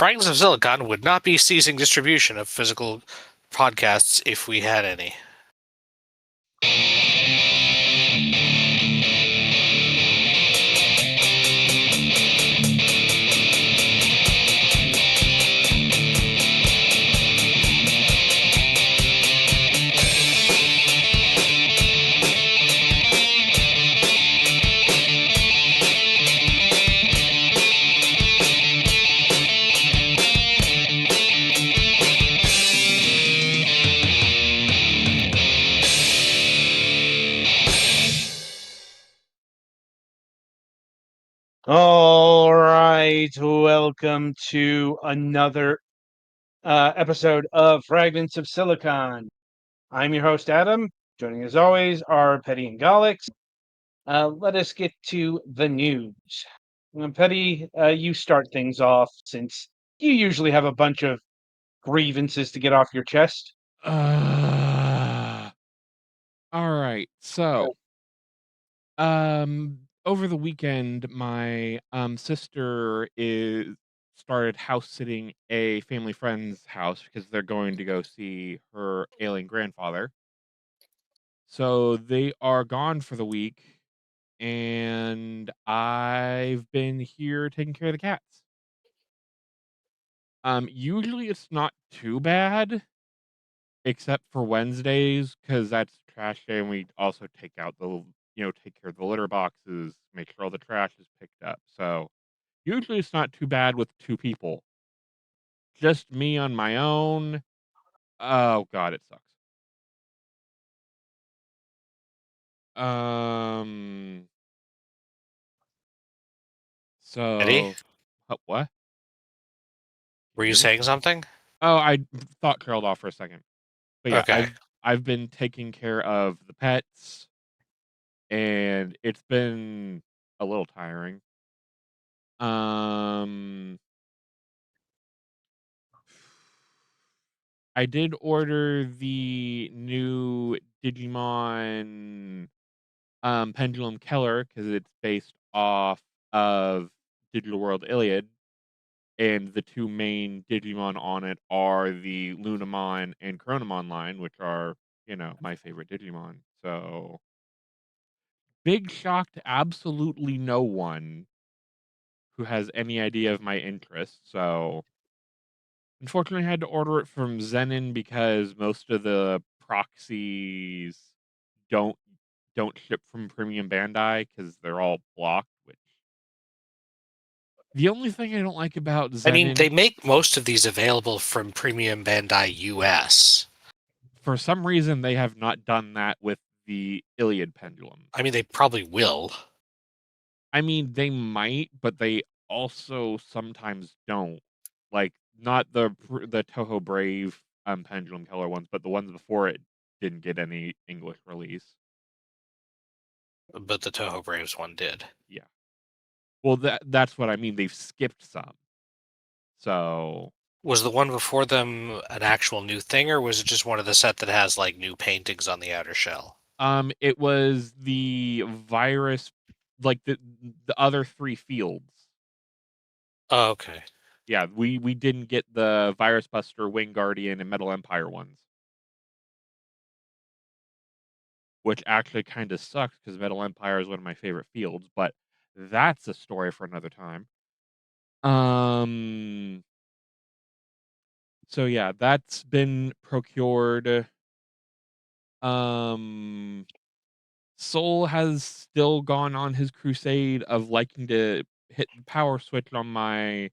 Fragments of Silicon would not be ceasing distribution of physical podcasts if we had any. All right, welcome to another episode of Fragments of Silicon. I'm your host, Adam. Joining as always are Petty and Galix. Let us get to the news. Petty, you start things off since you usually have a bunch of grievances to get off your chest. All right. So, over the weekend, my sister is started house sitting a family friend's house because they're going to go see her ailing grandfather. So they are gone for the week, and I've been here taking care of the cats. Usually it's not too bad, except for Wednesdays, because that's trash day, and we also take out take care of the litter boxes, make sure all the trash is picked up. So usually it's not too bad with two people. Just me on my own. Oh god, it sucks. Um. Eddie, So, what? were You you hear me? saying something? Oh, I thought trailed off for a second. But yeah, Okay. I've been taking care of the pets, and it's been a little tiring. Um. I did order the new Digimon Pendulum Keller because it's based off of Digital World Iliad, and the two main Digimon on it are the Lunamon and Chronomon line, which are, my favorite Digimon. So, big shock to absolutely no one who has any idea of my interests. So, unfortunately, I had to order it from Zenin because most of the proxies don't don't ship from Premium Bandai because they're all blocked. Which the only thing I don't like about I mean, they Zenin, make most of these available from Premium Bandai US. for some reason, they have not done that with the Iliad Pendulum. I mean, they probably will. I mean, they might, but they also sometimes don't. Like, not the Toho Brave Pendulum Keller ones, but the ones before it didn't get any English release. But the Toho Braves one did. Yeah. Well, that's what I mean. They've skipped some. So, Was the one before them an actual new thing, or was it just one of the set that has like new paintings on the outer shell? it was the virus, like the other three fields. Oh, okay. Yeah, we didn't get the Virus Buster, Wing Guardian, and Metal Empire ones, which actually kind of sucks because Metal Empire is one of my favorite fields. But that's a story for another time. So yeah, that's been procured. Um, Soul has still gone on his crusade of liking to hit the power switch on my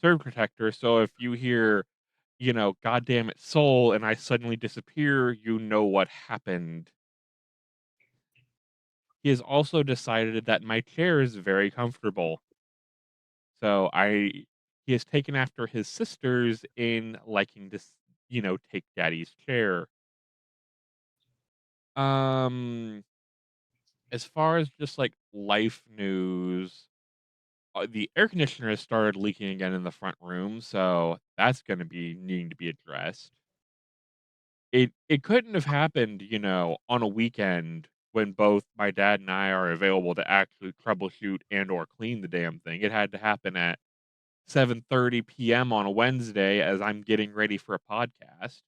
Surge Protector. So if you hear, God damn it, Soul, and I suddenly disappear, you know what happened. He has also decided that my chair is very comfortable. So he has taken after his sisters in liking to, take daddy's chair. Um, as far as just like life news, the air conditioner has started leaking again in the front room, so that's going to be needing to be addressed. It couldn't have happened, on a weekend when both my dad and I are available to actually troubleshoot and or clean the damn thing. It had to happen at 7:30 p.m. on a Wednesday as I'm getting ready for a podcast.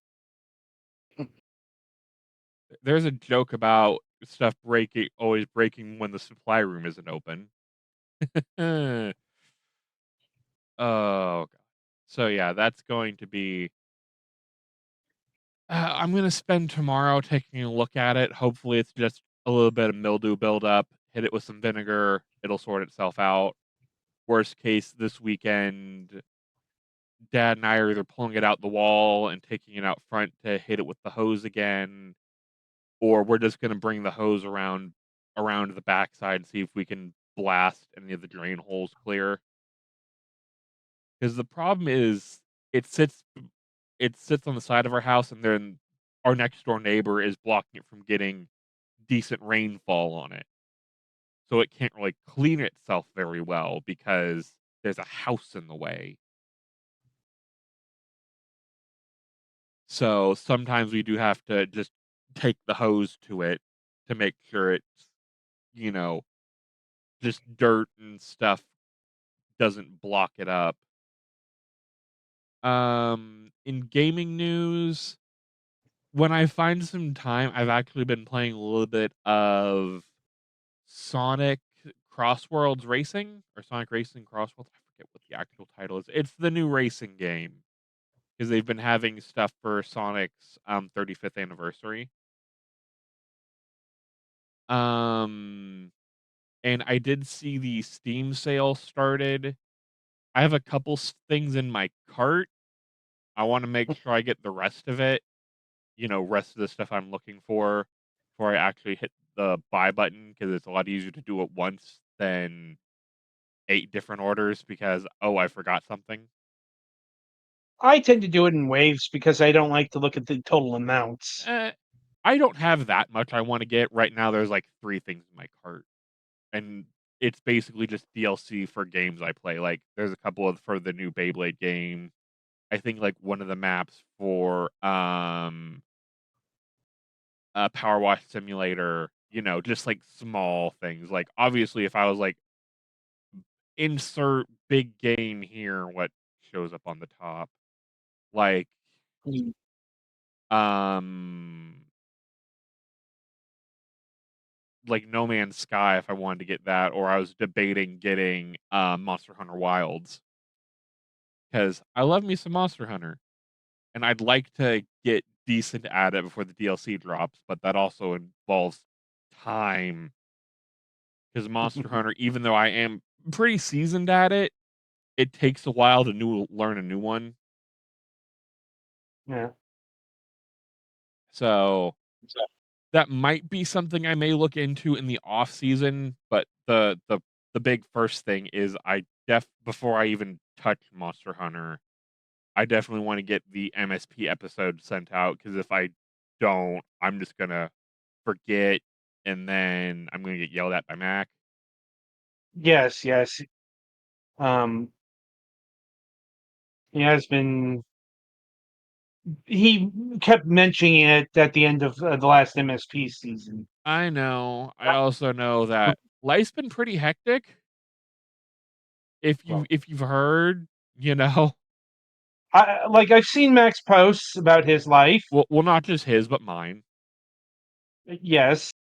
There's a joke about stuff always breaking when the supply room isn't open. Oh god. So yeah, that's going to be I'm gonna spend tomorrow taking a look at it. Hopefully it's just a little bit of mildew buildup. Hit it with some vinegar, it'll sort itself out. Worst case this weekend, Dad and I are either pulling it out the wall and taking it out front to hit it with the hose again, or we're just gonna bring the hose around the backside and see if we can blast any of the drain holes clear. Because the problem is it sits it sits on the side of our house, and then our next door neighbor is blocking it from getting decent rainfall on it. So it can't really clean itself very well because there's a house in the way. So sometimes we do have to just take the hose to it to make sure it's, you know, just dirt and stuff doesn't block it up. In gaming news, when I find some time, I've actually been playing a little bit of Sonic Crossworlds Racing or Sonic Racing Crossworlds. I forget what the actual title is. It's the new racing game because they've been having stuff for Sonic's 35th anniversary. Um, and I did see the Steam sale started. I have a couple things in my cart. I want to make sure I get the rest of it. Rest of the stuff I'm looking for before I actually hit the buy button because it's a lot easier to do it once than 8 different orders because, oh, I forgot something. I tend to do it in waves because I don't like to look at the total amounts. I don't have that much I want to get. Right now, there's like 3 things in my cart. And it's basically just DLC for games I play. Like, there's a couple for the new Beyblade game. I think like one of the maps for Power Wash Simulator, just like small things. Like obviously if I was like insert big game here, what shows up on the top? Like Mm. um like No Man's Sky if I wanted to get that, or I was debating getting Monster Hunter Wilds. Because I love me some Monster Hunter. And I'd like to get decent at it before the DLC drops, but that also involves time. Because Monster Hunter, even though I am pretty seasoned at it, it takes a while to learn a new one. Yeah. So that might be something I may look into in the off season. But the big first thing is before I even touch Monster Hunter, I definitely want to get the MSP episode sent out because if I don't, I'm just gonna forget, and then I'm gonna get yelled at by Mac. Yes, yes. Um, he has been. He kept mentioning it at the end of the last MSP season. I know. I also know that life's been pretty hectic. Well, If you've heard, you know, I've seen Max posts about his life. well, not just his, but mine. Yes,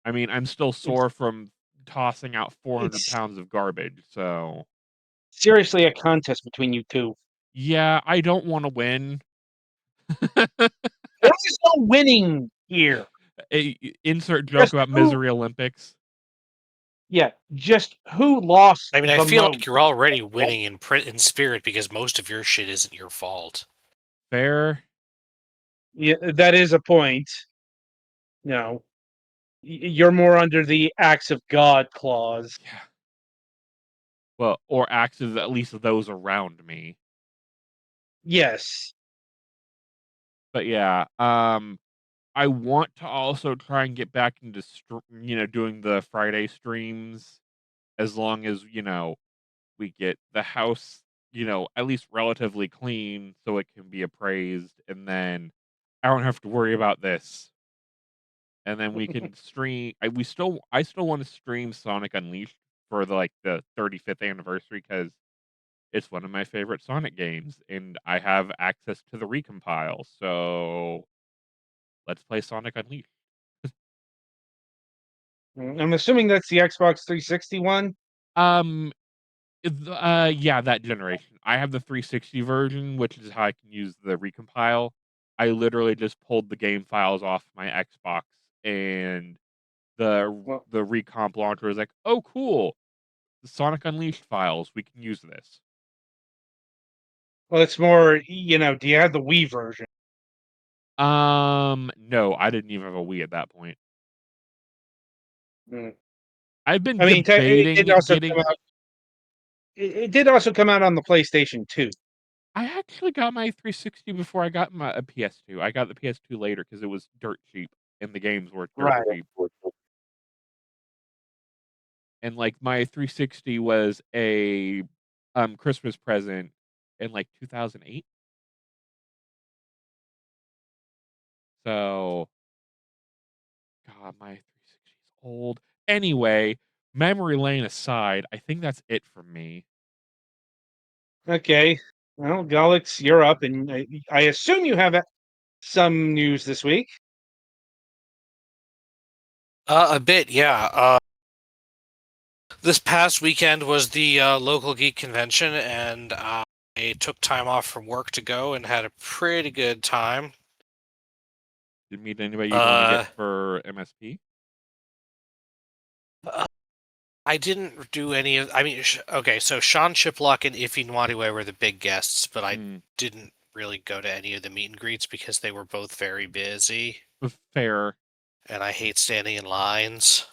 I mean, I'm still it's sore from tossing out 400 it's pounds of garbage. So seriously a contest between you two. yeah, I don't want to win. There is no winning here. Insert joke Just about who, Misery Olympics. yeah, just who lost I mean, I the feel most. like you're already winning in spirit because most of your shit isn't your fault. Fair. Yeah, that is a point. No, you're more under the acts of God clause. Yeah. Well, or acts of at least those around me. Yes. But yeah, I want to also try and get back into doing the Friday streams as long as, we get the house, at least relatively clean so it can be appraised and then I don't have to worry about this. And then we can stream I still want to stream Sonic Unleashed for the 35th anniversary cuz It's one of my favorite Sonic games, and I have access to the recompile, so let's play Sonic Unleashed. I'm assuming that's the Xbox 360 one. Um, yeah, that generation. I have the 360 version, which is how I can use the recompile. I literally just pulled the game files off my Xbox, and Well, the recomp launcher was like, "Oh, cool, the Sonic Unleashed files. We can use this." well, it's more, do you have the Wii version? No, I didn't even have a Wii at that point. Mm. I've been I mean, it did debating also getting. come out. It did also come out on the PlayStation 2. I actually got my 360 before I got my a PS2. I got the PS2 later because it was dirt cheap, and the games were dirt Right. cheap. And like my 360 was a Christmas present in like 2008. So, God, my 360 is old. Anyway, memory lane aside, I think that's it for me. Okay. Well, Gulix, you're up, and I assume you have some news this week. A bit, yeah. This past weekend was the local geek convention, and I took time off from work to go and had a pretty good time. Did you meet anybody you'd want to get Uh, for MSP? I didn't do any of. I mean, okay, so Sean Chiplock and Ify Nwadiwe were the big guests, but I Mm, didn't really go to any of the meet and greets because they were both very busy, fair. and I hate standing in lines.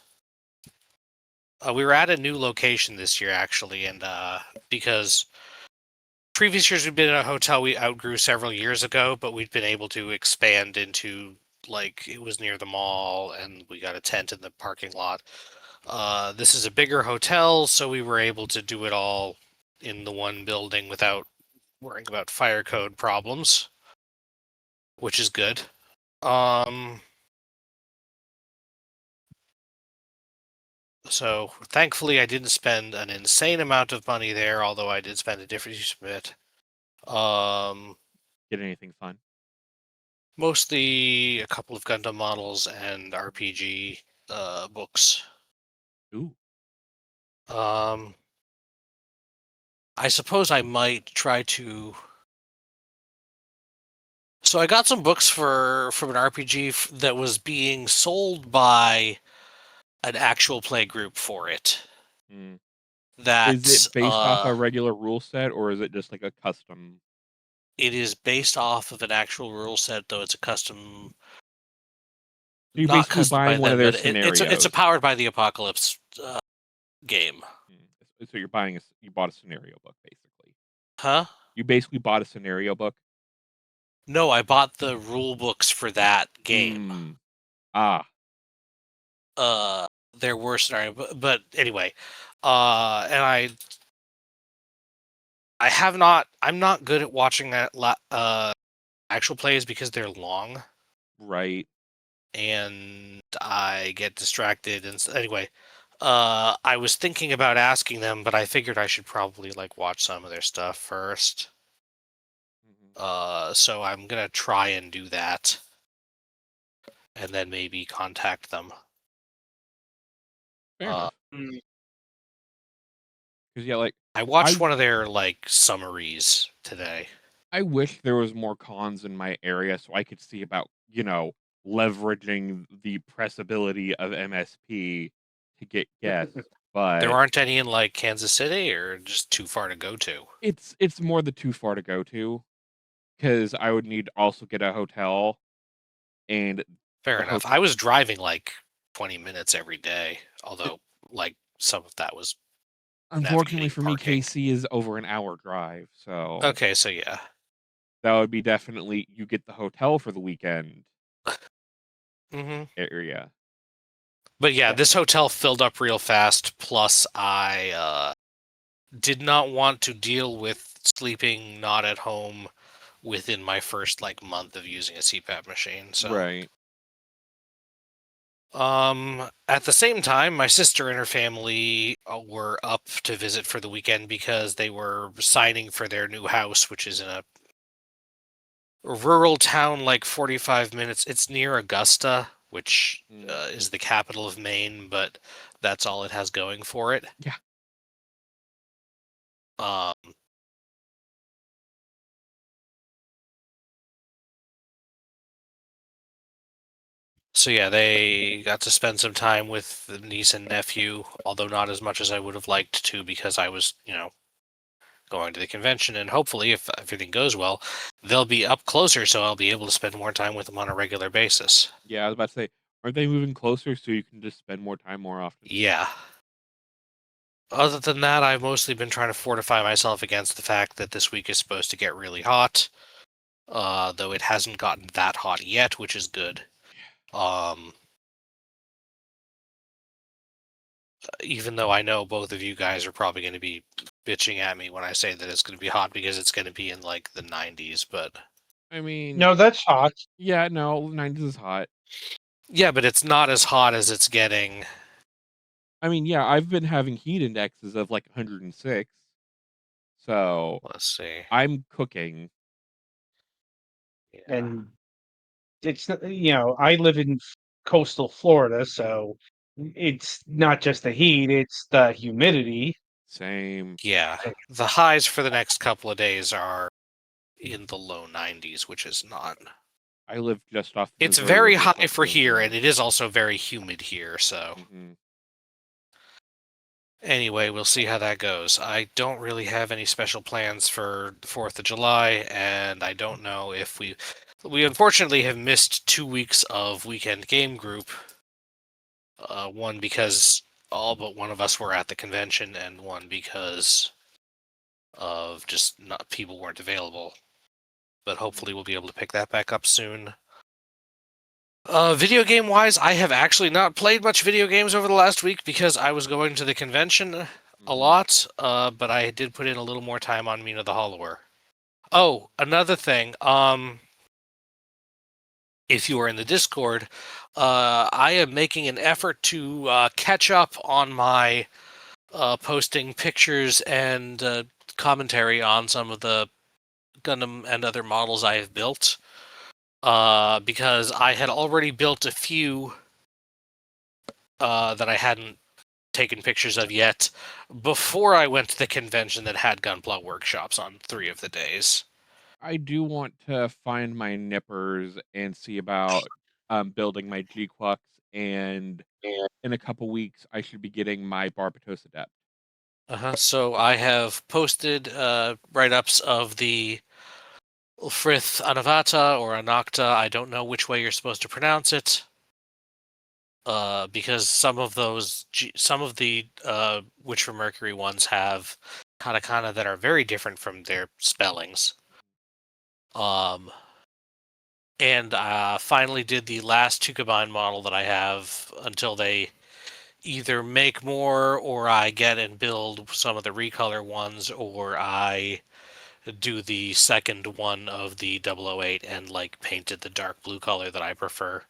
We were at a new location this year, actually, and because previous years we'd been in a hotel we outgrew several years ago, but we'd been able to expand into, like, it was near the mall, and we got a tent in the parking lot. This is a bigger hotel, so we were able to do it all in the one building without worrying about fire code problems, which is good. So thankfully I didn't spend an insane amount of money there, although I did spend a different bit. Get anything fun? Mostly a couple of Gundam models and RPG books. Ooh, Um, I suppose I might try to. So I got some books from an RPG that was being sold by an actual play group for it. mm. Is That's it based off a regular rule set, or is it just like a custom? it is based off of an actual rule set, though it's a custom, So you're not basically custom by buying one of them, their but it's a scenarios. powered by the apocalypse game. So you're buying you bought a scenario book basically. Huh? You basically bought a scenario book. No, I bought the rule books for that game. Mm. Ah, Uh, there were scenario, but anyway, and I have not. I'm not good at watching that actual plays because they're long right. and I get distracted. And anyway, I was thinking about asking them, but I figured I should probably like watch some of their stuff first. So I'm gonna try and do that, and then maybe contact them. Fair Uh, enough. Because yeah, like I watched I one of their like summaries today. I wish there was more cons in my area so I could see about leveraging the pressability of MSP to get guests. There But aren't any in like Kansas City, or just too far to go to. it's more the too far to go to because I would need to also get a hotel and Fair the enough. hotel. I was driving like 20 minutes every day, although like some of that was Unfortunately navigating for me, parking. KC is over an hour drive, so Okay, so yeah. that would be definitely you get the hotel for the weekend Hmm. area. But yeah, Yeah, this hotel filled up real fast. Plus, I did not want to deal with sleeping not at home within my first like month of using a CPAP machine. So, right. At the same time, my sister and her family were up to visit for the weekend because they were signing for their new house, which is in a rural town like 45 minutes. It's near Augusta, which is the capital of Maine, but that's all it has going for it. Yeah. So yeah, they got to spend some time with the niece and nephew, although not as much as I would have liked to because I was, going to the convention, and hopefully, if everything goes well, they'll be up closer, so I'll be able to spend more time with them on a regular basis. Yeah, I was about to say, aren't they moving closer so you can just spend more time more often? Yeah. Other than that, I've mostly been trying to fortify myself against the fact that this week is supposed to get really hot, though it hasn't gotten that hot yet, which is good. Even though I know both of you guys are probably going to be bitching at me when I say that it's going to be hot because it's going to be in like the 90s, but I mean, No, that's hot. yeah, no, 90s is hot. yeah, but it's not as hot as it's getting. I mean, yeah, I've been having heat indexes of like 106. So Let's see. I'm cooking. Yeah. And it's, I live in coastal Florida, so it's not just the heat, it's the humidity. Same. Yeah. The highs for the next couple of days are in the low 90s, which is not. I live just off the It's Missouri very River. high It's for like here, 99. and it is also very humid here, so. Anyway, we'll see how that goes. I don't really have any special plans for the 4th of July, and I don't know if we unfortunately have missed 2 weeks of weekend game group. One because all but one of us were at the convention, and one because of just not people weren't available. But hopefully we'll be able to pick that back up soon. Video game wise, I have actually not played much video games over the last week because I was going to the convention a lot, but I did put in a little more time on Mina the Hollower. Oh, another thing, if you are in the Discord, I am making an effort to catch up on my posting pictures and commentary on some of the Gundam and other models I have built, because I had already built a few that I hadn't taken pictures of yet before I went to the convention that had Gunpla workshops on 3 of the days. I do want to find my nippers and see about building my G-Quux, and in a couple weeks I should be getting my Barbatos Adept. So I have posted write-ups of the Frith Anavata or Anakta. I don't know which way you're supposed to pronounce it. Because some of the Witch for Mercury ones have katakana that are very different from their spellings. And finally did the last Tukabine model that I have until they either make more, or I get and build some of the recolor ones, or I do the second one of the 008 and like painted the dark blue color that I prefer.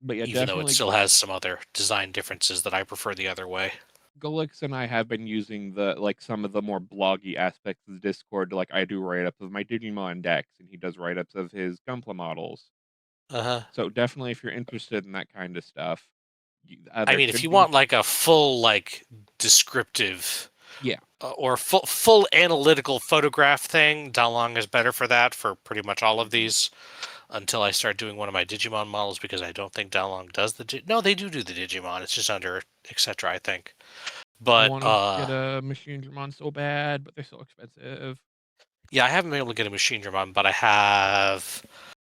But yeah, Even though it definitely still has some other design differences that I prefer the other way. Gulix and I have been using some of the more bloggy aspects of the Discord to, I do write-ups of my Digimon decks, and he does write-ups of his Gunpla models. So definitely, if you're interested in that kind of stuff, I mean, if you want like a full descriptive, yeah, or full analytical photograph thing, Dalong is better for that for pretty much all of these. Until I start doing one of my Digimon models, because I don't think Dalong does no, they do the Digimon. It's just under etc. I think. I But want to get a Machine Dramon so bad, but they're so expensive. yeah, I haven't been able to get a Machine Dramon, but I have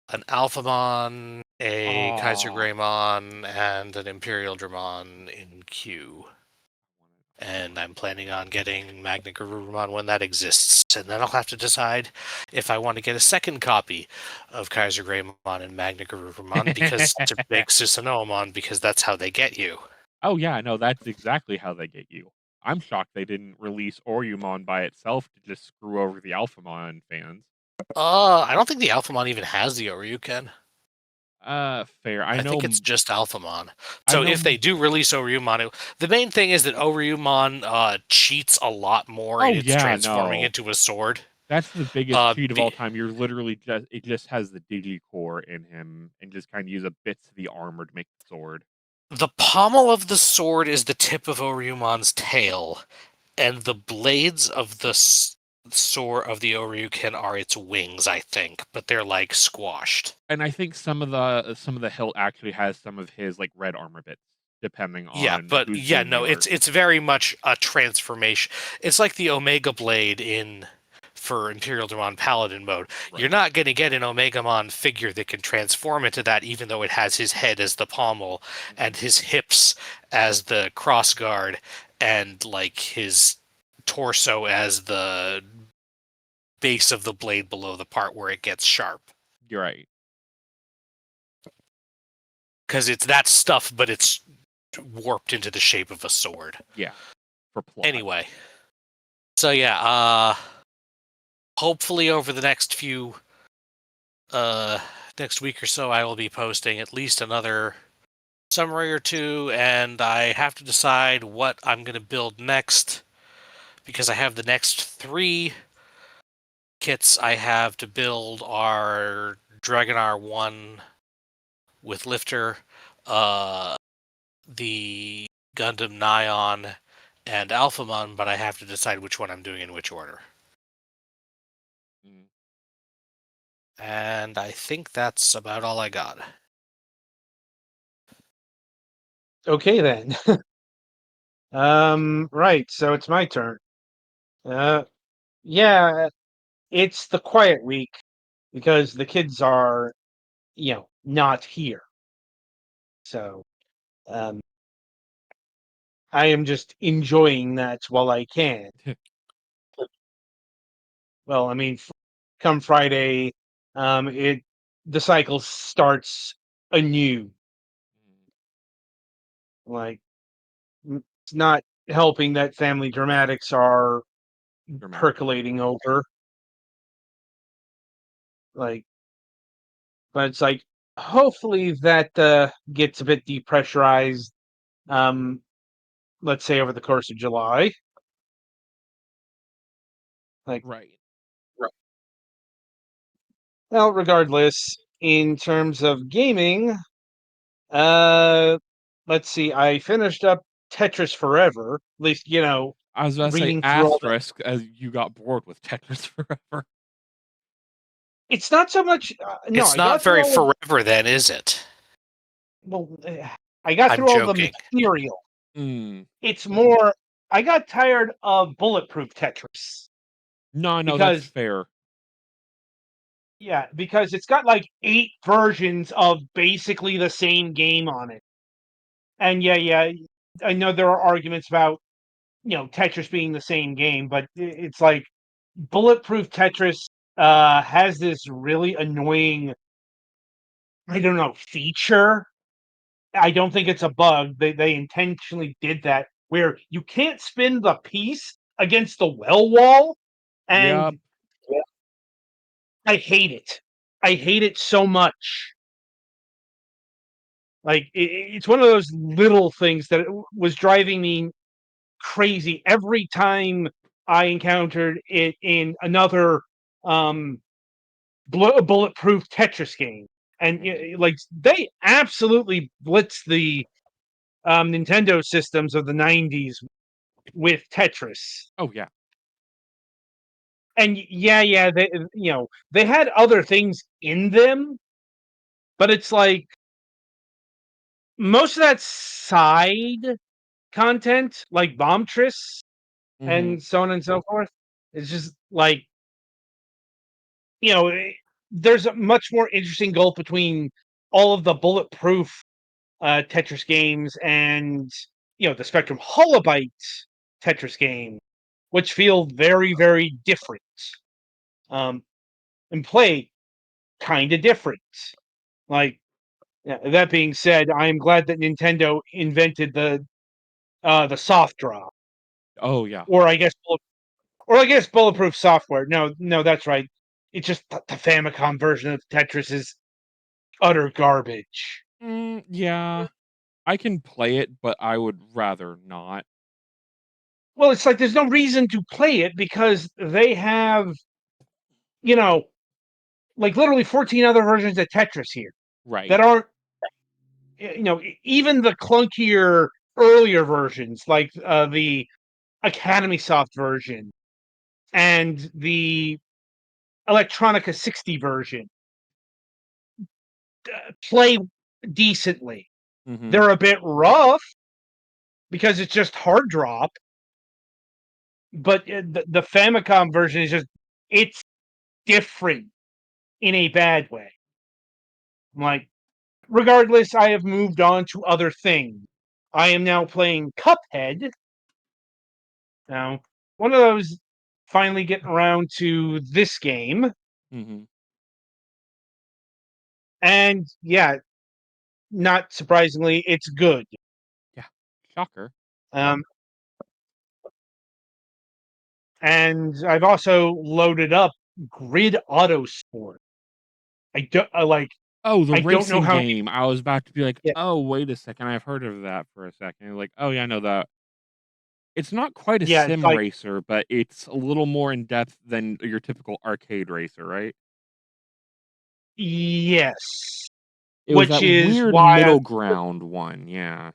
an Alphamon, a Kaiser Greymon, and an Imperial Dramon in queue. And I'm planning on getting Magna Garurumon when that exists. And then I'll have to decide if I want to get a second copy of Kaiser Greymon and Magna Garurumon because to make Susanomon, because that's how they get you. Oh yeah, no, that's exactly how they get you. I'm shocked they didn't release Orumon by itself to just screw over the Alphamon fans. I don't think the Alphamon even has the Oryuken. Fair. I think it's just Alphamon. I So know if they do release Oryumon, the main thing is that Oryumon cheats a lot more in its transforming into a sword. That's the biggest cheat of be- all time. You're literally just has the Digicore in him and just kind of use a bits of the armor to make the sword. The pommel of the sword is the tip of Oryumon's tail, and the blades of the sword of the Oryuken are its wings, I think, but they're like squashed. And I think some of the hilt actually has some of his like red armor bits, depending Yeah, on but whose yeah, zoom no, you are. it's very much a transformation. It's like the Omega Blade for Imperial Demon Paladin mode. Right. You're not going to get an Omegamon figure that can transform into that, even though it has his head as the pommel and his hips as the crossguard and like his torso as the base of the blade below the part where it gets sharp. You're right. Because it's that stuff, but it's warped into the shape of a sword. Yeah. For plot. Anyway. So yeah, hopefully over the next next week or so I will be posting at least another summary or two, and I have to decide what I'm going to build next, because I have the next 3 kits I have to build are Dragonar 1 with Lifter, the Gundam Nyon, and Alphamon, but I have to decide which one I'm doing in which order. And I think that's about all I got. Okay then. Right, so it's my turn. Yeah, it's the quiet week because the kids are, not here. So, I am just enjoying that while I can. Well, I mean, come Friday, the cycle starts anew. Like, it's not helping that family dramatics are percolating over. Like, but it's like, hopefully that gets a bit depressurized. Let's say over the course of July. Like, Right. well, regardless, in terms of gaming, let's see, I finished up Tetris Forever. At least, I was about to say reading through all that. asterisk as you got bored with Tetris Forever. It's not so much. No, It's I not got through very all. forever, then, is it? Well, I got I'm through all the joking. material. Mm. It's more. I got tired of bulletproof Tetris. No, that's Because fair. yeah, because it's got like 8 versions of basically the same game on it. And yeah, I know there are arguments about Tetris being the same game, but it's like bulletproof Tetris has this really annoying, I don't know, feature. I don't think it's a bug. They intentionally did that where you can't spin the piece against the well wall, and Yep. I hate it. I hate it so much. Like it's one of those little things that was driving me crazy every time I encountered it in another bulletproof Tetris game. And like they absolutely blitzed the Nintendo systems of the '90s with Tetris. Oh yeah. And yeah, they had other things in them, but it's like most of that side content, like Bombtris and so on and so forth, is just like there's a much more interesting gulf between all of the bulletproof Tetris games and the Spectrum Holobyte Tetris game, which feel very, very different, and play kind of different. Like that being said, I am glad that Nintendo invented the soft draw, Oh yeah. or I guess bulletproof software. No, that's right. It's just the Famicom version of Tetris is utter garbage. Yeah, I can play it, but I would rather not. Well, it's like there's no reason to play it because they have, like literally 14 other versions of Tetris here Right. that aren't, even the clunkier earlier versions, like the Academy Soft version and the Electronica 60 version, play decently. Mm-hmm. They're a bit rough because it's just hard drop, but the Famicom version is it's different in a bad way. I'm like, regardless, I have moved on to other things. I am now playing Cuphead. Now, one of those finally getting around to this game. Mm-hmm. And yeah, not surprisingly, it's good. Yeah. Shocker. Um, and I've also loaded up Grid Auto Sport. Oh, the I don't know racing how. game. I was about to be like, Yeah, oh, wait a second. I've heard of that for a second. Like, oh yeah, I know that. It's not quite a yeah, it's sim like racer, but it's a little more in depth than your typical arcade racer, right? yes, It was which that is weird why middle ground one, yeah.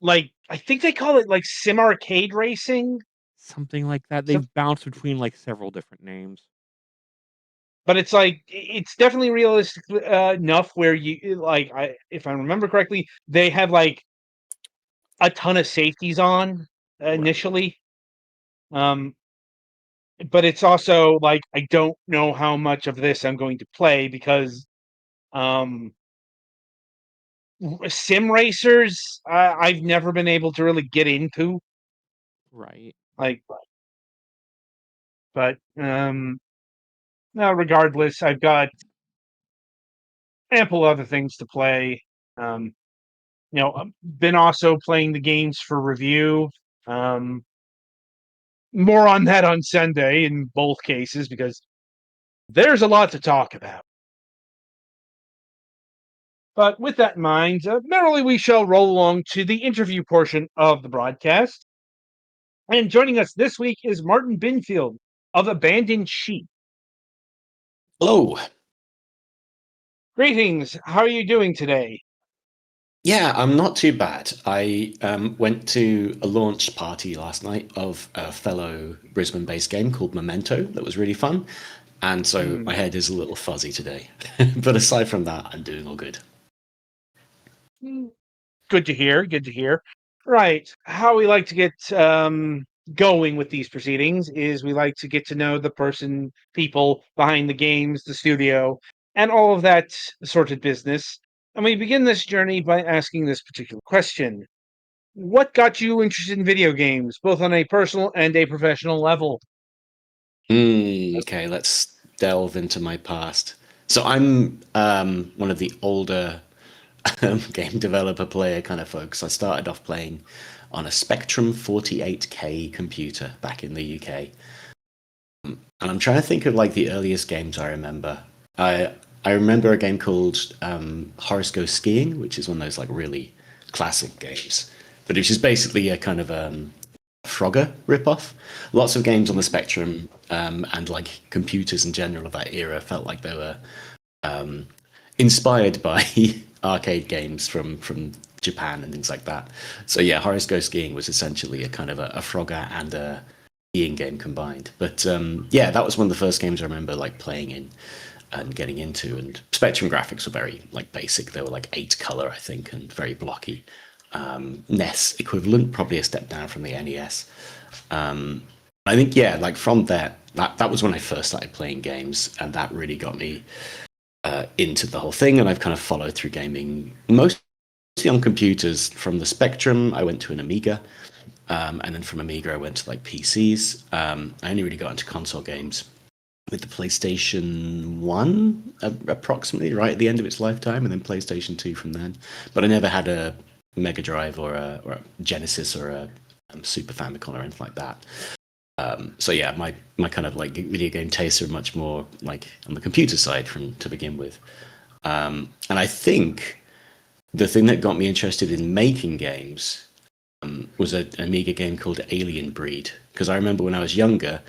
I think they call it like sim arcade racing. Something like that. So, They've bounced between like several different names. but it's like it's definitely realistic enough where if I remember correctly, they have like a ton of safeties on Right. initially. Um, but it's also like I don't know how much of this I'm going to play because um, sim racers I've never been able to really get into. Right. Like, but no, regardless, I've got ample other things to play. Um, I've been also playing the games for review. Um, More on that on Sunday in both cases because there's a lot to talk about. But with that in mind, merrily we shall roll along to the interview portion of the broadcast. And joining us this week is Martin Binfield of Abandoned Sheep. Hello. Greetings. How are you doing today? Yeah, I'm not too bad. I went to a launch party last night of a fellow Brisbane-based game called Memento that was really fun. And so Hmm. my head is a little fuzzy today. But aside from that, I'm doing all good. Good to hear. Good to hear. Right. How we like to get going with these proceedings is we like to get to know the people behind the games, the studio, and all of that sort of business. And we begin this journey by asking this particular question. What got you interested in video games, both on a personal and a professional level? Okay, let's delve into my past. So I'm one of the older game developer player kind of folks. I started off playing on a Spectrum 48K computer back in the UK. And I'm trying to think of like the earliest games I remember. I remember a game called Horace Goes Skiing, which is one of those like really classic games, but it's just basically a kind of Frogger ripoff. Lots of games on the Spectrum and like computers in general of that era felt like they were inspired by arcade games from Japan and things like that. So yeah, Horace Goes Skiing was essentially a kind of a Frogger and a skiing game combined. But yeah, that was one of the first games I remember like playing in and getting into. And Spectrum graphics were very like basic. They were like 8 color, I think, and very blocky. NES equivalent, probably a step down from the NES. I think yeah, like from that was when I first started playing games, and that really got me into the whole thing. And I've kind of followed through gaming mostly on computers. From the Spectrum, I went to an Amiga. And then from Amiga, I went to like PCs. I only really got into console games with the PlayStation 1, approximately, right at the end of its lifetime, and then PlayStation 2 from then. But I never had a Mega Drive or a Genesis or a Super Famicom or anything like that. So yeah, my kind of like video game tastes are much more like on the computer side from to begin with. And I think the thing that got me interested in making games was an Amiga game called Alien Breed. Because I remember when I was younger,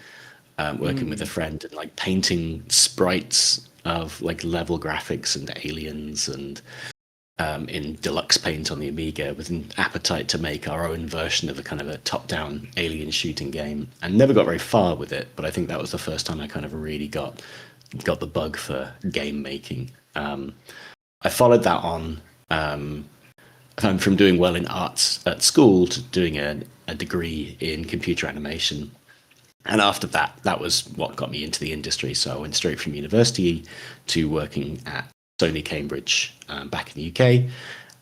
working with a friend and like painting sprites of like level graphics and aliens and in deluxe paint on the Amiga with an appetite to make our own version of a kind of a top-down alien shooting game, and never got very far with it. But I think that was the first time I kind of really got the bug for game making. I followed that on from doing well in arts at school to doing a degree in computer animation. And after that, that was what got me into the industry. So I went straight from university to working at Sony Cambridge back in the UK.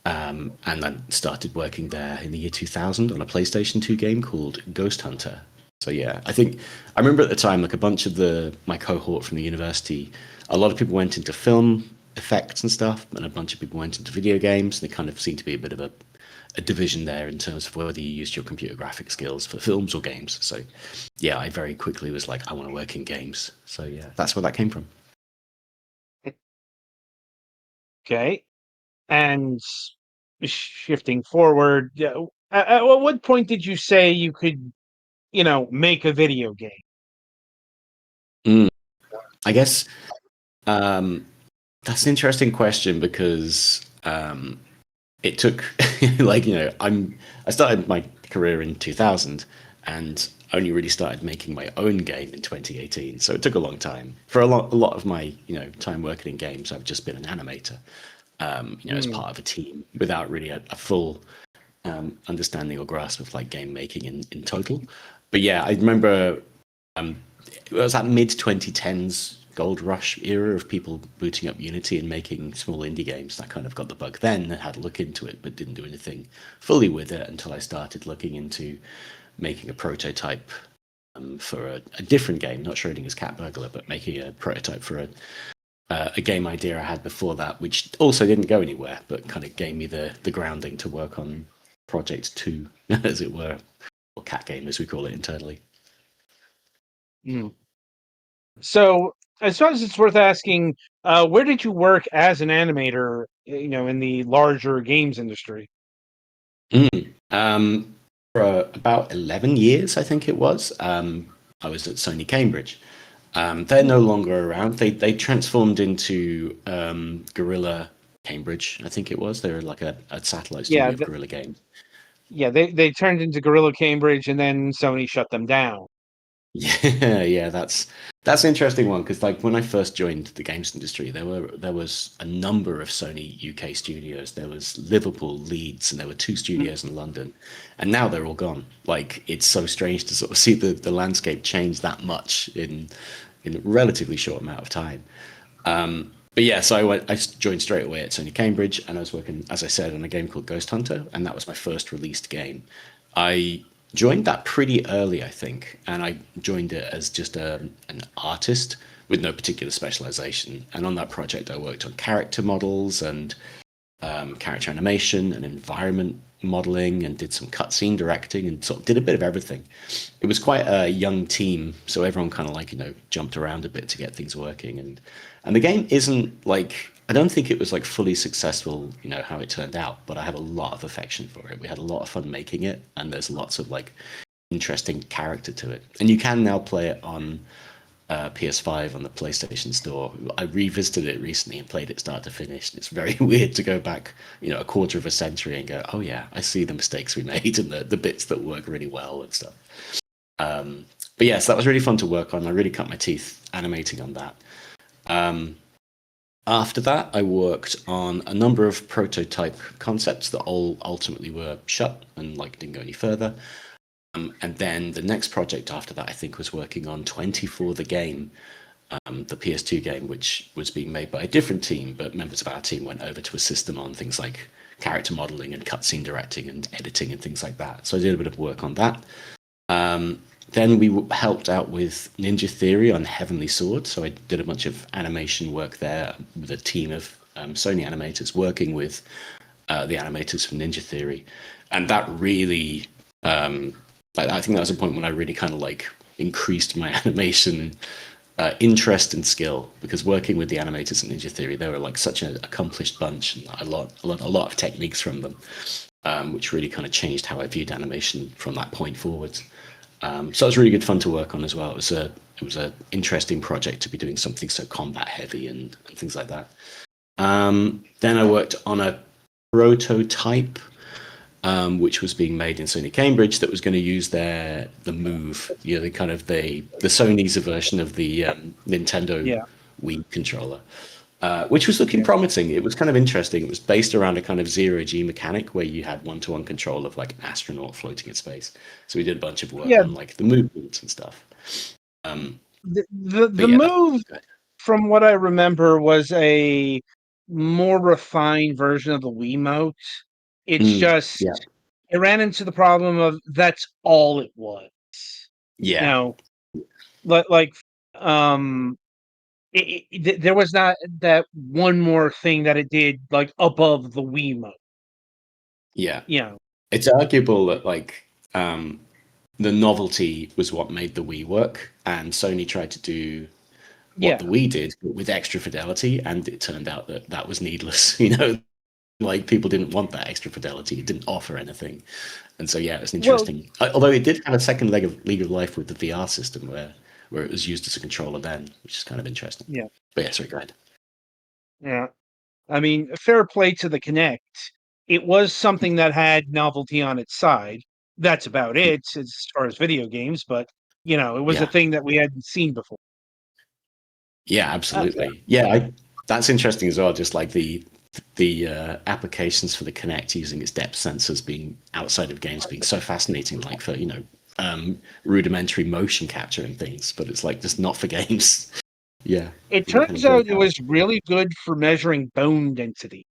And then started working there in the year 2000 on a PlayStation 2 game called Ghost Hunter. So yeah, I remember at the time, like a bunch of my cohort from the university, a lot of people went into film effects and stuff, and a bunch of people went into video games. There kind of seemed to be a bit of a division there in terms of whether you used your computer graphic skills for films or games. So yeah, I very quickly was like, I want to work in games. So yeah, that's where that came from. Okay. And shifting forward, at what point did you say you could, make a video game? I guess that's an interesting question because it took I started my career in 2000 and only really started making my own game in 2018. So it took a long time. For a lot of my time working in games, I've just been an animator, as part of a team without really a full understanding or grasp of like game making in total. But yeah, I remember it was that mid 2010s gold rush era of people booting up Unity and making small indie games. That kind of got the bug then. I had a look into it, but didn't do anything fully with it until I started looking into making a prototype for a different game, not Schrodinger'sCatBurglar, but making a prototype for a game idea I had before that, which also didn't go anywhere, but kind of gave me the grounding to work on Project 2, as it were, or Cat Game, as we call it internally. So, I suppose it's worth asking, where did you work as an animator, in the larger games industry? For about 11 years, I think it was. I was at Sony Cambridge. They're no longer around. They transformed into Gorilla Cambridge, I think it was. They were like a satellite studio of Gorilla Games. Yeah, they turned into Gorilla Cambridge, and then Sony shut them down. Yeah, that's an interesting one because like when I first joined the games industry, there was a number of Sony UK studios. There was Liverpool, Leeds, and there were 2 studios in London, and now they're all gone. Like it's so strange to sort of see the landscape change that much in a relatively short amount of time. But yeah, so I joined straight away at Sony Cambridge, and I was working, as I said, on a game called Ghost Hunter, and that was my first released game. I joined that pretty early, I think, and I joined it as just an artist with no particular specialization. And on that project, I worked on character models and character animation and environment modeling, and did some cutscene directing, and sort of did a bit of everything. It was quite a young team, so everyone kind of like jumped around a bit to get things working. And the game isn't like, I don't think it was like fully successful, how it turned out, but I have a lot of affection for it. We had a lot of fun making it, and there's lots of like interesting character to it. And you can now play it on PS5 on the PlayStation Store. I revisited it recently and played it start to finish. It's very weird to go back, a quarter of a century and go, oh yeah, I see the mistakes we made and the bits that work really well and stuff. But yes, that was really fun to work on. I really cut my teeth animating on that. After that, I worked on a number of prototype concepts that all ultimately were shut and like didn't go any further. And then the next project after that, I think, was working on 24 the game, the PS2 game, which was being made by a different team, but members of our team went over to assist them on things like character modeling and cutscene directing and editing and things like that. So I did a bit of work on that. Then we helped out with Ninja Theory on Heavenly Sword. So I did a bunch of animation work there with a team of Sony animators working with the animators from Ninja Theory. And that really, I think that was a point when I really kind of like increased my animation interest and skill, because working with the animators at Ninja Theory, they were like such an accomplished bunch, and a lot of techniques from them, which really kind of changed how I viewed animation from that point forwards. So it was really good fun to work on as well. It was a interesting project to be doing something so combat heavy and things like that. Then I worked on a prototype, which was being made in Sony Cambridge, that was going to use the Move, the kind of the Sony's version of the Nintendo Wii controller, which was looking promising. It was kind of interesting. It was based around a kind of zero-G mechanic where you had one-to-one control of like an astronaut floating in space. So we did a bunch of work on like the movements and stuff. The Move, from what I remember, was a more refined version of the Wiimote. It's just it ran into the problem of that's all it was. Yeah. There was not that one more thing that it did like above the Wiimote. Yeah. Yeah. It's arguable that like the novelty was what made the Wii work, and Sony tried to do what the Wii did, but with extra fidelity, and it turned out that that was needless. Like people didn't want that extra fidelity. It didn't offer anything, and so it's interesting. Although it did have a second leg of life with the VR system, where it was used as a controller then, which is kind of interesting. Yeah. But sorry, go ahead. Yeah, I mean, fair play to the Kinect. It was something that had novelty on its side. That's about it as far as video games, but it was a thing that we hadn't seen before. Yeah, absolutely. That's interesting as well. Just like the applications for the Kinect using its depth sensors being outside of games being so fascinating, like for rudimentary motion capture and things, but it's like just not for games. It turns out it was really good for measuring bone density.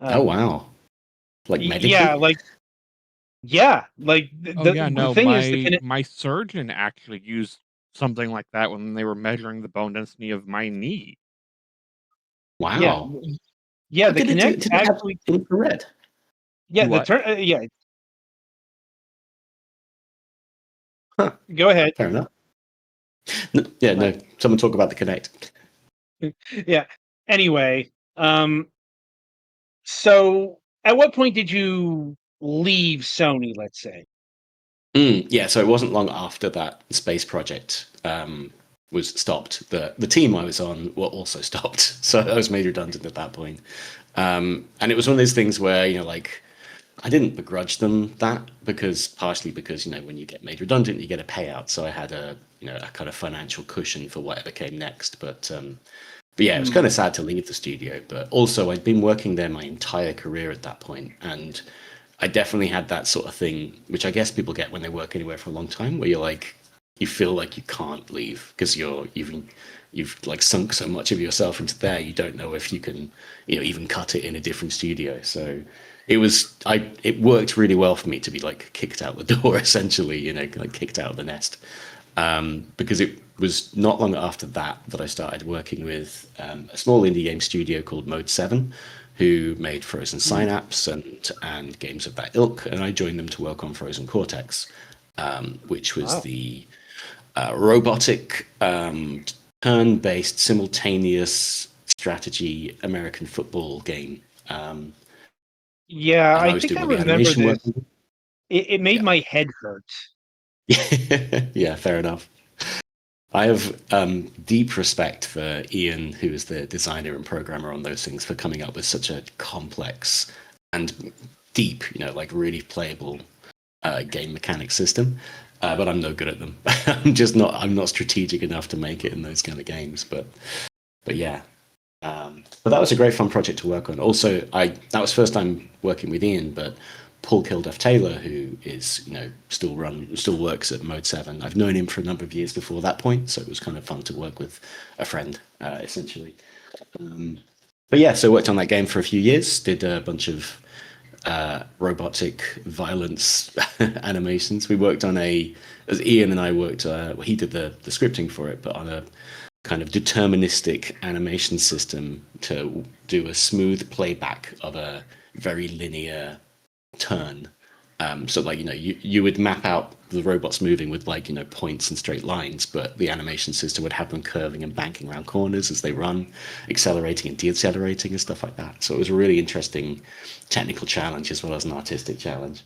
Oh wow! Like medically? The thing is, my surgeon actually used something like that when they were measuring the bone density of my knee. Wow. Yeah, the Kinect actually infrared. Yeah, Huh. Go ahead. Fair enough. No. Someone talk about the Kinect. Yeah. Anyway, so at what point did you leave Sony, let's say? So it wasn't long after that space project was stopped. The team I was on were also stopped, so I was made redundant at that point. And it was one of those things where I didn't begrudge them that, partially because when you get made redundant, you get a payout. So I had a kind of financial cushion for whatever came next. But it was kind of sad to leave the studio. But also, I'd been working there my entire career at that point, and I definitely had that sort of thing, which I guess people get when they work anywhere for a long time, where you feel like you can't leave because you've like sunk so much of yourself into there. You don't know if you can even cut it in a different studio. So it worked really well for me to be kicked out the door, essentially, kicked out of the nest, because it was not long after that I started working with a small indie game studio called Mode 7, who made Frozen Synapse and games of that ilk, and I joined them to work on Frozen Cortex, which was the robotic turn-based simultaneous strategy American football game. I think I remember this. It made my head hurt. Yeah, fair enough. I have deep respect for Ian, who is the designer and programmer on those things, for coming up with such a complex and deep, really playable game mechanic system. But I'm no good at them. I'm not strategic enough to make it in those kind of games. But yeah. But that was a great fun project to work on. Also, that was first time working with Ian, but Paul Kilduff Taylor, who is still works at Mode 7. I've known him for a number of years before that point, so it was kind of fun to work with a friend, essentially. So worked on that game for a few years. Did a bunch of robotic violence animations. We worked on as Ian and I worked. He did the scripting for it, but on a kind of deterministic animation system to do a smooth playback of a very linear turn So like, you would map out the robots moving with like, points and straight lines, but the animation system would have them curving and banking around corners as they run, accelerating and decelerating and stuff like that. So it was a really interesting technical challenge as well as an artistic challenge.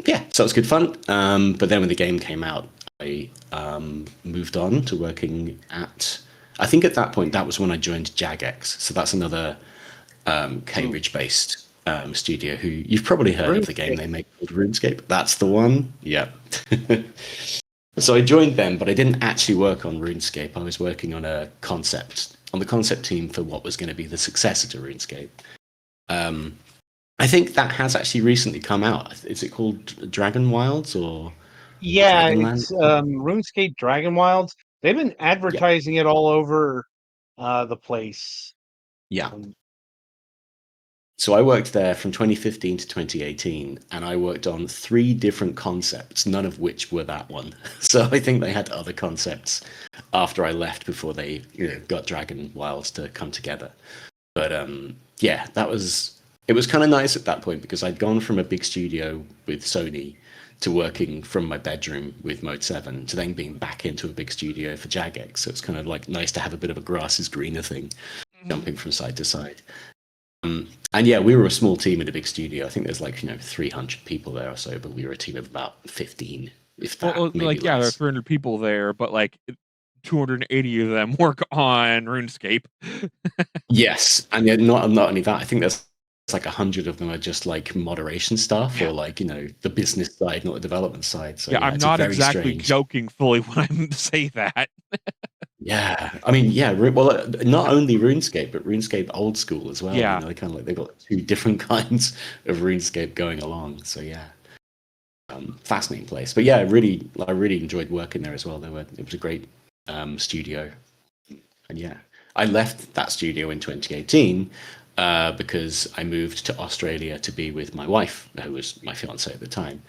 Yeah, so it was good fun. But then when the game came out, I moved on to working at, I think at that point, that was when I joined Jagex. So that's another Cambridge-based studio who you've probably heard of the game they make called RuneScape. That's the one. Yeah. So I joined them, but I didn't actually work on RuneScape. I was working on the concept team for what was going to be the successor to RuneScape. I think that has actually recently come out. Is it called Dragon Wilds or? Yeah, Dragonland? it's RuneScape Dragon Wilds. They've been advertising it all over the place. Yeah. So I worked there from 2015 to 2018, and I worked on 3 different concepts, none of which were that one. So I think they had other concepts after I left before they got Dragon Wilds to come together. But yeah, it was kind of nice at that point because I'd gone from a big studio with Sony to working from my bedroom with Mode 7 to then being back into a big studio for Jagex. So it's kind of like nice to have a bit of a grass is greener thing, jumping from side to side. And yeah, we were a small team in a big studio. I think there's like 300 people there or so, but we were a team of about 15, if that. Well, maybe like yeah, there are less. 300 people there, but like 280 of them work on RuneScape. Yes, and yeah, not only that. I think there's like 100 of them are just like moderation staff or like the business side, not the development side. So yeah, I'm it's not very exactly strange. joking fully when I say that. Yeah, I mean, yeah. Well, not only RuneScape, but RuneScape old school as well. Yeah. They kind of like they've got 2 different kinds of RuneScape going along. So yeah, fascinating place. But yeah, I really enjoyed working there as well. It was a great studio, and yeah, I left that studio in 2018 because I moved to Australia to be with my wife, who was my fiance at the time,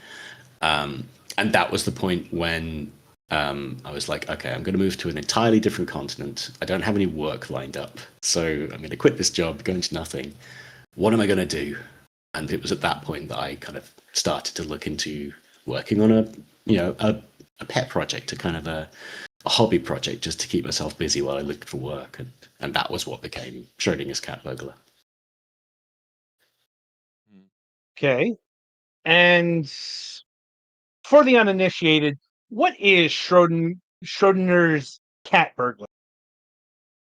and that was the point when. I was like, okay, I'm going to move to an entirely different continent. I don't have any work lined up. So I'm going to quit this job, go into nothing. What am I going to do? And it was at that point that I kind of started to look into working on a pet project, a kind of a hobby project just to keep myself busy while I looked for work. And that was what became Schrodinger'sCatBurglar. Okay. And for the uninitiated, what is Schrodinger's cat burglar?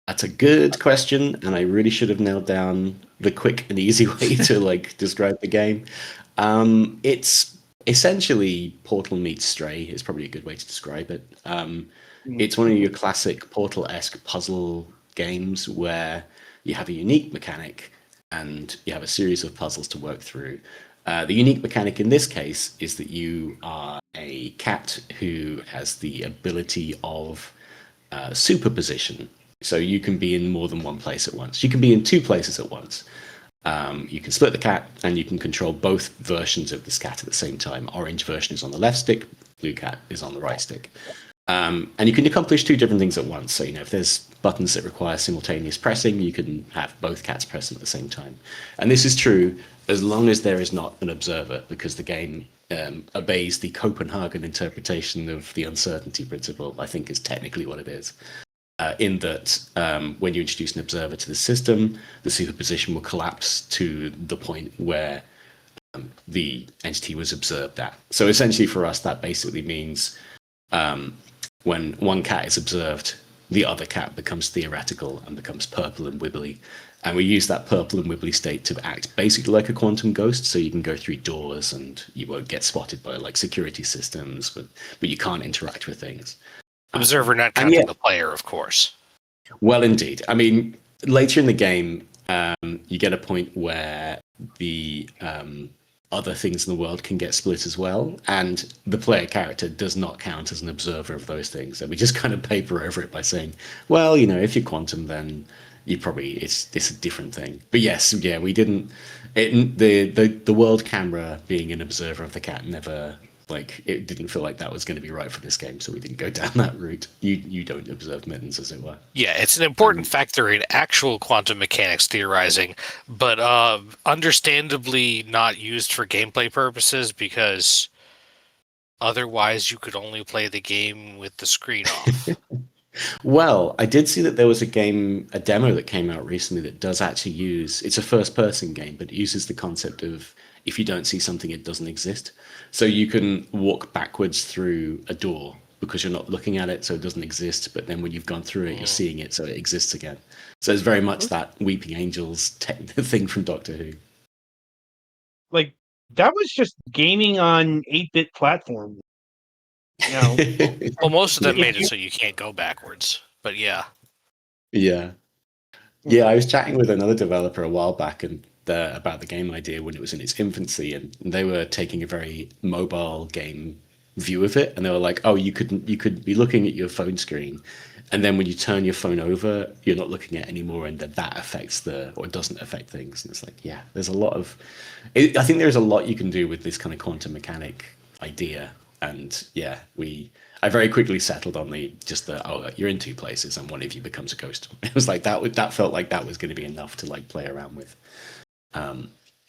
That's a good question, and I really should have nailed down the quick and easy way to like describe the game. It's essentially Portal meets Stray is probably a good way to describe it. It's one of your classic Portal-esque puzzle games where you have a unique mechanic and you have a series of puzzles to work through. The unique mechanic in this case is that you are a cat who has the ability of superposition. So you can be in more than one place at once. You can be in 2 places at once. You can split the cat and you can control both versions of this cat at the same time. Orange version is on the left stick, blue cat is on the right stick. And you can accomplish 2 different things at once. So, if there's buttons that require simultaneous pressing, you can have both cats present at the same time. And this is true as long as there is not an observer, because the game obeys the Copenhagen interpretation of the uncertainty principle, I think is technically what it is. In that when you introduce an observer to the system, the superposition will collapse to the point where the entity was observed at. So essentially for us, that basically means when one cat is observed, the other cat becomes theoretical and becomes purple and wibbly. And we use that purple and wibbly state to act basically like a quantum ghost. So you can go through doors and you won't get spotted by like security systems, but you can't interact with things. Observer not counting the player, of course. Well, indeed. I mean, later in the game, you get a point where the other things in the world can get split as well, and the player character does not count as an observer of those things. And we just kind of paper over it by saying, well, if you're quantum, then you probably it's a different thing. But yes, yeah, we didn't. The world camera being an observer of the cat never Like it didn't feel like that was going to be right for this game, so we didn't go down that route. You don't observe mittens, as it were. Yeah, it's an important factor in actual quantum mechanics theorizing, but understandably not used for gameplay purposes, because otherwise you could only play the game with the screen off. Well, I did see that there was a demo that came out recently that does actually use, it's a first person game, but it uses the concept of if you don't see something, it doesn't exist. So you can walk backwards through a door because you're not looking at it, so it doesn't exist. But then when you've gone through it, you're seeing it, so it exists again. So it's very much that Weeping Angels thing from Doctor Who. Like, that was just gaming on 8-bit platform. You know, Well, most of them If made it you- so you can't go backwards, but yeah. Yeah. Yeah, I was chatting with another developer a while back and about the game idea when it was in its infancy, and they were taking a very mobile game view of it, and they were like, "Oh, you could be looking at your phone screen, and then when you turn your phone over, you're not looking at it anymore, and that affects or doesn't affect things." And it's like, yeah, there's a lot of, I think there's a lot you can do with this kind of quantum mechanic idea, and yeah, I very quickly settled on you're in two places and one of you becomes a ghost. It was like that felt like that was going to be enough to like play around with.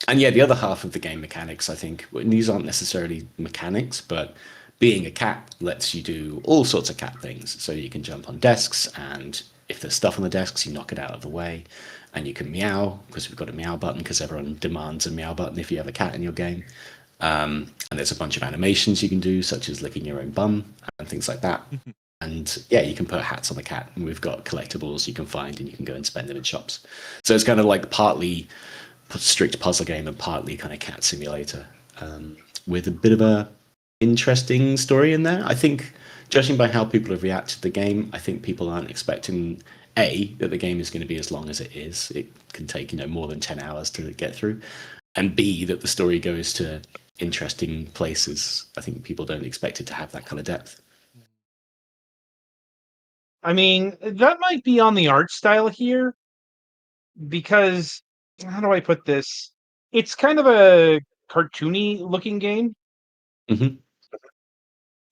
And yeah, the other half of the game mechanics, I think, these aren't necessarily mechanics, but being a cat lets you do all sorts of cat things. So you can jump on desks, and if there's stuff on the desks, you knock it out of the way, and you can meow because we've got a meow button because everyone demands a meow button if you have a cat in your game. And there's a bunch of animations you can do, such as licking your own bum and things like that. And yeah, you can put hats on the cat, and we've got collectibles you can find, and you can go and spend them in shops. So it's kind of like partly strict puzzle game and partly kind of cat simulator, with a bit of a interesting story in there. I think, judging by how people have reacted to the game, I think people aren't expecting that the game is going to be as long as it is. It can take more than 10 hours to get through, and B, that the story goes to interesting places. I think people don't expect it to have that kind of depth. I mean, that might be on the art style here, because how do I put this? It's kind of a cartoony looking game. Mm-hmm.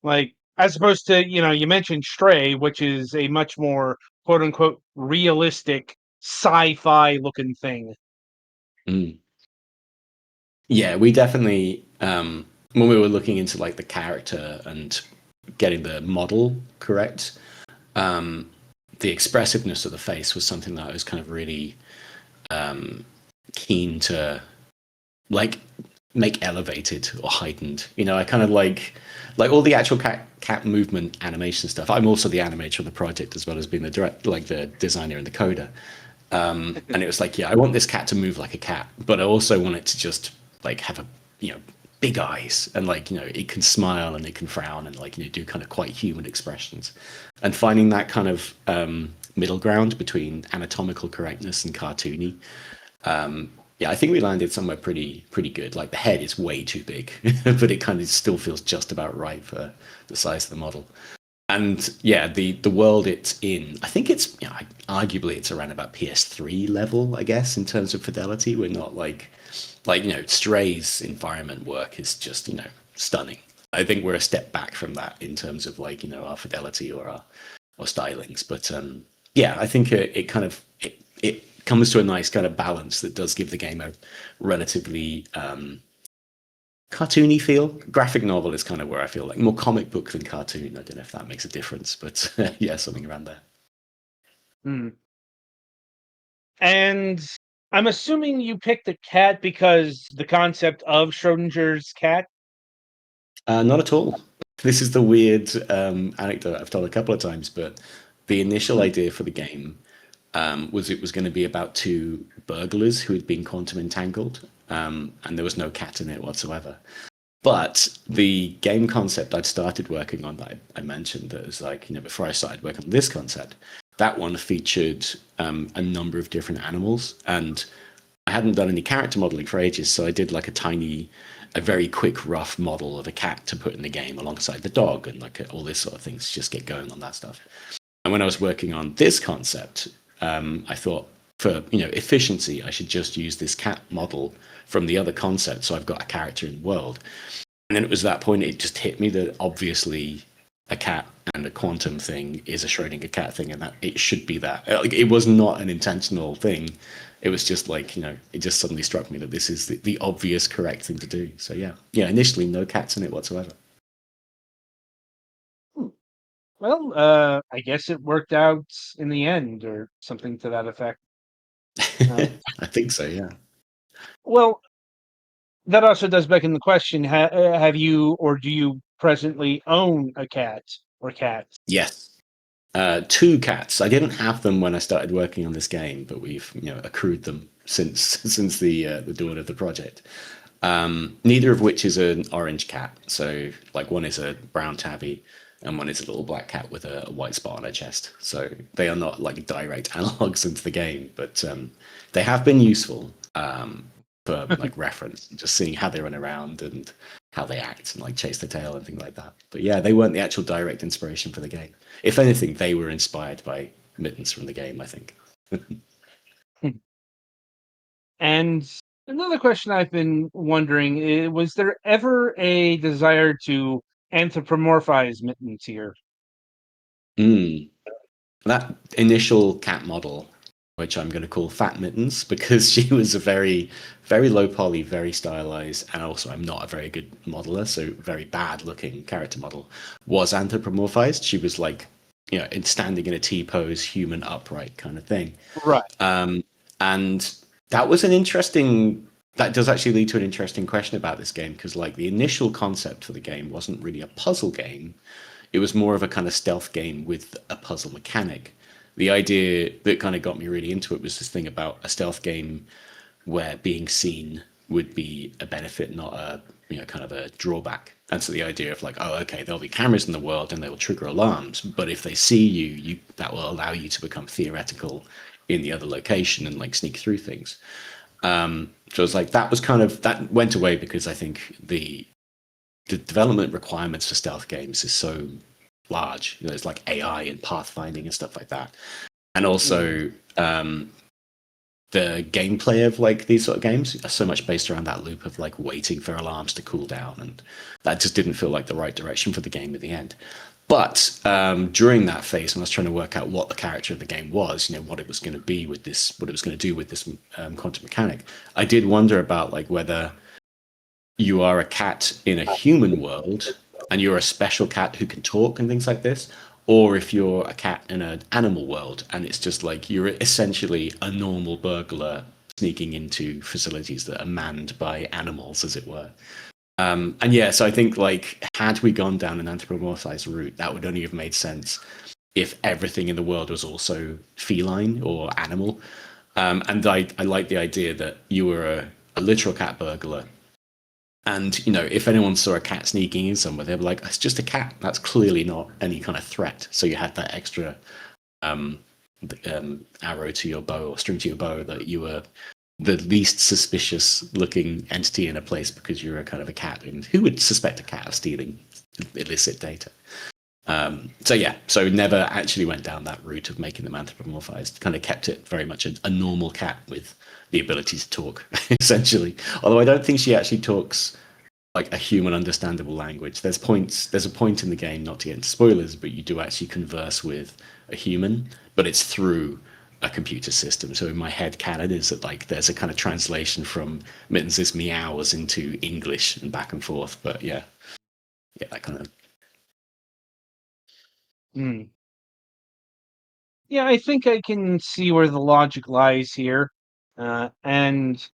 Like, as opposed to, you mentioned Stray, which is a much more quote unquote realistic sci-fi looking thing. Mm. Yeah, we definitely, when we were looking into like the character and getting the model correct, the expressiveness of the face was something that I was kind of really keen to like make elevated or heightened. I kind of like all the actual cat movement animation stuff. I'm also the animator of the project as well as being the designer and the coder. And it was like, yeah, I want this cat to move like a cat, but I also want it to just like have big eyes, and like it can smile and it can frown and like do kind of quite human expressions, and finding that kind of middle ground between anatomical correctness and cartoony. Yeah, I think we landed somewhere pretty good. Like the head is way too big, but it kind of still feels just about right for the size of the model. And yeah, the world it's in, I think it's arguably it's around about PS3 level, I guess, in terms of fidelity. We're not like Stray's environment work is just stunning. I think we're a step back from that in terms of like our fidelity or stylings. But yeah, I think it kind of it comes to a nice kind of balance that does give the game a relatively cartoony feel. Graphic novel is kind of where I feel like more comic book than cartoon. I don't know if that makes a difference, but yeah, something around there. And I'm assuming you picked the cat because the concept of Schrodinger's cat. Not at all. This is the weird anecdote I've told a couple of times, but the initial idea for the game was it was going to be about two burglars who had been quantum entangled, and there was no cat in it whatsoever. But the game concept I'd started working on that I mentioned, that was like, before I started working on this concept, that one featured a number of different animals, and I hadn't done any character modeling for ages, so I did like a very quick, rough model of a cat to put in the game alongside the dog and like all this sort of things, just get going on that stuff. And when I was working on this concept, I thought for efficiency, I should just use this cat model from the other concept, so I've got a character in the world. And then it was that point it just hit me that obviously a cat and a quantum thing is a Schrodinger cat thing, and that it should be that. Like, it was not an intentional thing. It was just like, it just suddenly struck me that this is the obvious correct thing to do. So yeah, initially no cats in it whatsoever. Well, I guess it worked out in the end, or something to that effect. I think so, yeah. Well, that also does beg in the question: have you, or do you presently own a cat or cats? Yes. 2 cats. I didn't have them when I started working on this game, but we've accrued them since since the dawn of the project. Neither of which is an orange cat. So like one is a brown tabby, and one is a little black cat with a white spot on her chest. So they are not like direct analogs into the game, but they have been useful for like reference, just seeing how they run around and how they act and like chase the tail and things like that. But yeah, they weren't the actual direct inspiration for the game. If anything, they were inspired by Mittens from the game, I think. And another question I've been wondering is, was there ever a desire to anthropomorphize Mittens here? That initial cat model, which I'm going to call Fat Mittens, because she was a very, very low poly, very stylized, and also I'm not a very good modeler, so very bad looking character model, was anthropomorphized. She was like, standing in a T pose, human upright kind of thing. Right. And that was that does actually lead to an interesting question about this game, because like the initial concept for the game wasn't really a puzzle game. It was more of a kind of stealth game with a puzzle mechanic. The idea that kind of got me really into it was this thing about a stealth game where being seen would be a benefit, not a kind of a drawback. And so the idea of like, oh, okay, there'll be cameras in the world and they will trigger alarms, but if they see you, that will allow you to become theoretical in the other location and like sneak through things. So it was like that went away because I think the development requirements for stealth games is so large. There's like AI and pathfinding and stuff like that, and also the gameplay of like these sort of games are so much based around that loop of like waiting for alarms to cool down, and that just didn't feel like the right direction for the game at the end. But during that phase, when I was trying to work out what the character of the game was, what it was going to be with this, what it was going to do with this quantum mechanic, I did wonder about like whether you are a cat in a human world and you're a special cat who can talk and things like this, or if you're a cat in an animal world and it's just like you're essentially a normal burglar sneaking into facilities that are manned by animals, as it were. And yeah, so I think like had we gone down an anthropomorphized route, that would only have made sense if everything in the world was also feline or animal. And I like the idea that you were a literal cat burglar. And, if anyone saw a cat sneaking in somewhere, they'd be like, it's just a cat. That's clearly not any kind of threat. So you had that extra arrow to your bow or string to your bow that you were the least suspicious looking entity in a place because you're a kind of a cat. And who would suspect a cat of stealing illicit data? So never actually went down that route of making them anthropomorphized. Kind of kept it very much a normal cat with the ability to talk, essentially. Although I don't think she actually talks like a human understandable language. There's a point in the game, not to get into spoilers, but you do actually converse with a human, but it's through a computer system. So in my head canon is that like there's a kind of translation from Mittens' meows into English and back and forth. But yeah, that kind of. Yeah, I think I can see where the logic lies here. And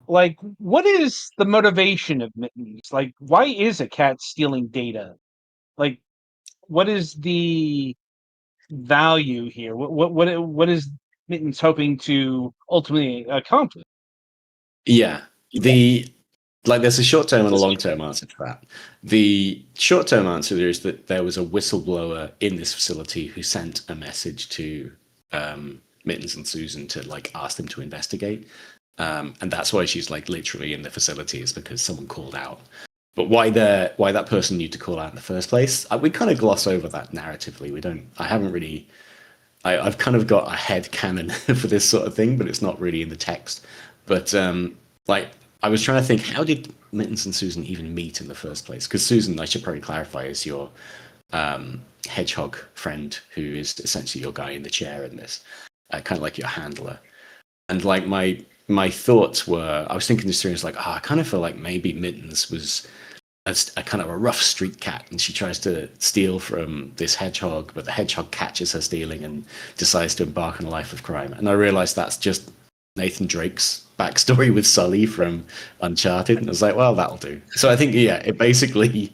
like, what is the motivation of Mittens? Like, why is a cat stealing data? Like, what is the value here? What is Mittens hoping to ultimately accomplish? Yeah, there's a short-term and a long-term answer to that. The short-term answer is that there was a whistleblower in this facility who sent a message to Mittens and Susan to like ask them to investigate, and that's why she's like literally in the facility, is because someone called out. But why that person needed to call out in the first place? We kind of gloss over that narratively. We don't. I haven't really. I've kind of got a head canon for this sort of thing, but it's not really in the text. But like I was trying to think, how did Mittens and Susan even meet in the first place? Because Susan, I should probably clarify, is your hedgehog friend, who is essentially your guy in the chair in this, kind of like your handler. And like my thoughts were, I was thinking this series like, I kind of feel like maybe Mittens was a kind of a rough street cat, and she tries to steal from this hedgehog, but the hedgehog catches her stealing and decides to embark on a life of crime. And I realized that's just Nathan Drake's backstory with Sully from Uncharted, and I was like, well, that'll do. So I think, yeah, it basically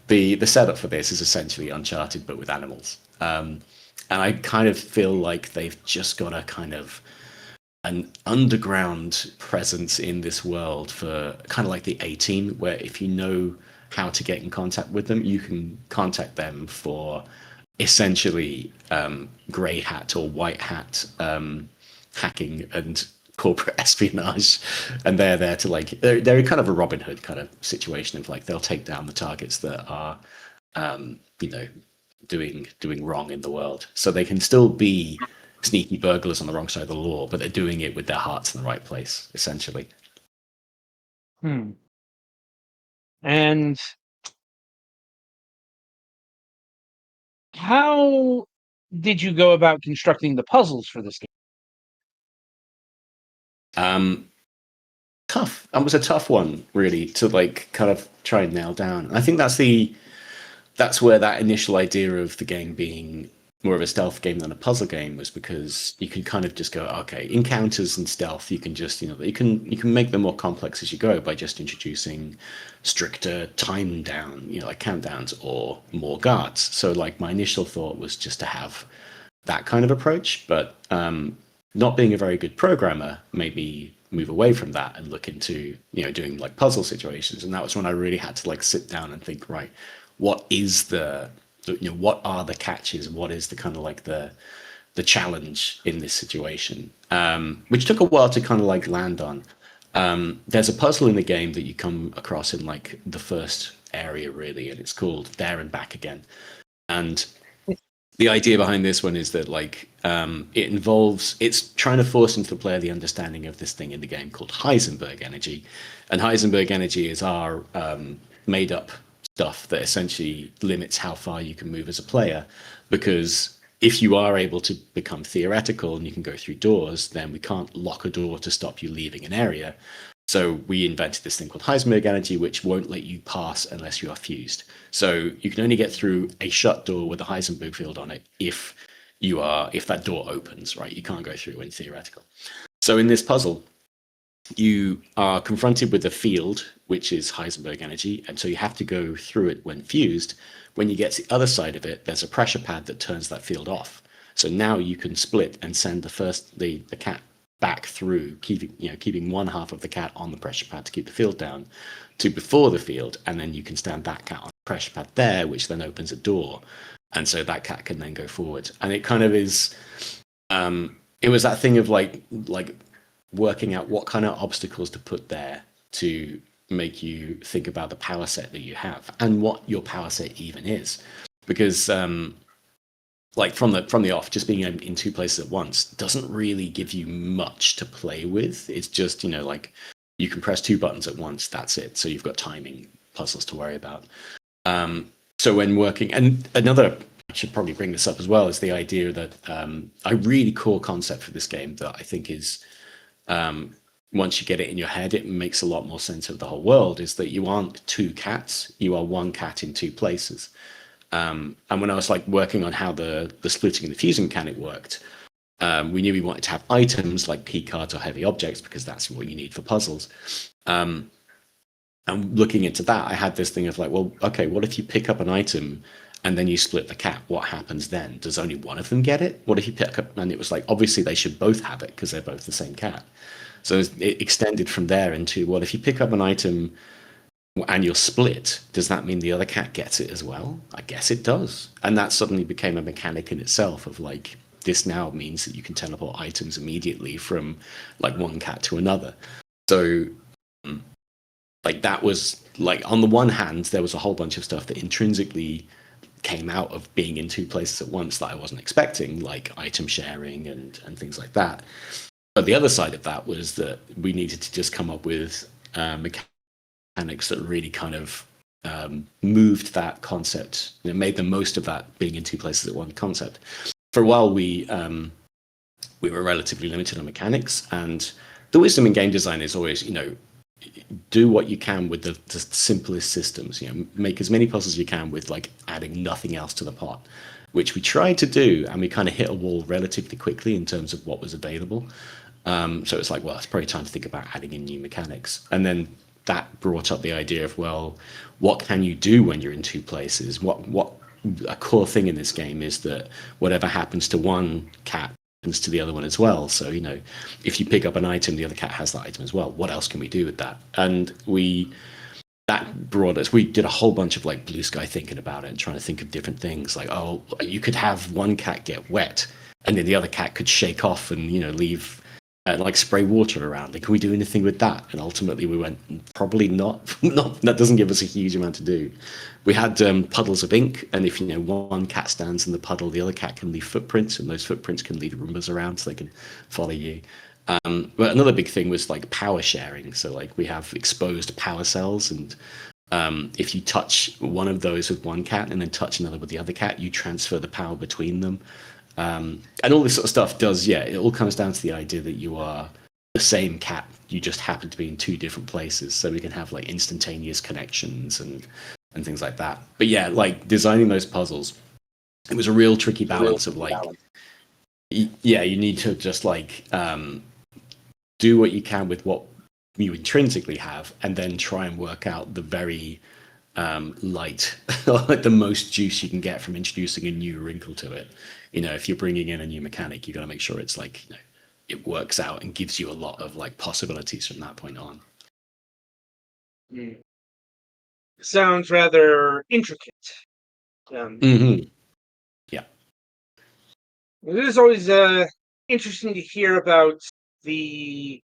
the setup for this is essentially Uncharted but with animals. And I kind of feel like they've just got a kind of an underground presence in this world for kind of like the A-Team, where if you know how to get in contact with them, you can contact them for essentially grey hat or white hat hacking and corporate espionage, and they're there to like they're kind of a Robin Hood kind of situation of like they'll take down the targets that are doing wrong in the world, so they can still be sneaky burglars on the wrong side of the law, but they're doing it with their hearts in the right place, essentially. And how did you go about constructing the puzzles for this game? Tough. That was a tough one, really, to like kind of try and nail down. I think that's where that initial idea of the game being more of a stealth game than a puzzle game was, because you can kind of just go, okay, encounters and stealth, you can just, you can make them more complex as you go by just introducing stricter time down, like countdowns or more guards. So like my initial thought was just to have that kind of approach, but not being a very good programmer made me move away from that and look into doing like puzzle situations. And that was when I really had to like sit down and think, right, what is what are the catches, what is the kind of like the challenge in this situation, which took a while to kind of like land on. There's a puzzle in the game that you come across in like the first area really, and it's called There and Back Again. And the idea behind this one is that like it's trying to force into the player the understanding of this thing in the game called Heisenberg energy. And Heisenberg energy is our made up stuff that essentially limits how far you can move as a player, because if you are able to become theoretical and you can go through doors, then we can't lock a door to stop you leaving an area. So we invented this thing called Heisenberg energy, which won't let you pass unless you are fused. So you can only get through a shut door with a Heisenberg field on it if that door opens, right? You can't go through when theoretical. So in this puzzle, you are confronted with a field, which is Heisenberg energy, and so you have to go through it when fused. When you get to the other side of it, there's a pressure pad that turns that field off. So now you can split and send the cat back through, keeping one half of the cat on the pressure pad to keep the field down, to before the field, and then you can stand that cat on the pressure pad there, which then opens a door, and so that cat can then go forward. And it kind of is, it was that thing of like working out what kind of obstacles to put there to make you think about the power set that you have and what your power set even is, because like from the off, just being in two places at once doesn't really give you much to play with. It's just like you can press two buttons at once, that's it. So you've got timing puzzles to worry about. So when working, and another, I should probably bring this up as well, is the idea that a really core concept for this game that I think is once you get it in your head, it makes a lot more sense of the whole world, is that you aren't two cats, you are one cat in two places. And when I was like working on how the splitting and the fusing mechanic worked, we knew we wanted to have items like key cards or heavy objects, because that's what you need for puzzles. And looking into that, I had this thing of like, well, okay, what if you pick up an item and then you split the cat? What happens then? Does only one of them get it? What if you pick up, and it was like, obviously they should both have it because they're both the same cat. So it extended from there into, well, if you pick up an item and you're split, does that mean the other cat gets it as well? I guess it does. And that suddenly became a mechanic in itself of like, this now means that you can teleport items immediately from like one cat to another. So like that was like, on the one hand, there was a whole bunch of stuff that intrinsically came out of being in two places at once that I wasn't expecting, like item sharing and things like that. But the other side of that was that we needed to just come up with mechanics that really kind of moved that concept, made the most of that being in two places at one concept. For a while, we were relatively limited on mechanics, and the wisdom in game design is always, do what you can with the simplest systems. Make as many puzzles as you can with like adding nothing else to the pot, which we tried to do, and we kind of hit a wall relatively quickly in terms of what was available. So it's like, well, it's probably time to think about adding in new mechanics. And then that brought up the idea of, well, what can you do when you're in two places? What a core thing in this game is that whatever happens to one cat happens to the other one as well. So, if you pick up an item, the other cat has that item as well. What else can we do with that? And that brought us, we did a whole bunch of like blue sky thinking about it and trying to think of different things. Like, oh, you could have one cat get wet and then the other cat could shake off and, leave like spray water around. Like, can we do anything with that? And ultimately we went, probably not. That doesn't give us a huge amount to do. We had puddles of ink, and if one cat stands in the puddle, the other cat can leave footprints, and those footprints can lead Roombas around so they can follow you. But another big thing was like power sharing. So like we have exposed power cells, and if you touch one of those with one cat and then touch another with the other cat, you transfer the power between them. And all this sort of stuff it all comes down to the idea that you are the same cat, you just happen to be in two different places, so we can have like instantaneous connections and things like that. But yeah, like designing those puzzles, it was a real tricky balance of like, you need to just like do what you can with what you intrinsically have, and then try and work out the very light, like the most juice you can get from introducing a new wrinkle to it. If you're bringing in a new mechanic, you got to make sure it's like, it works out and gives you a lot of like possibilities from that point on. Sounds rather intricate. Yeah. It is always interesting to hear about the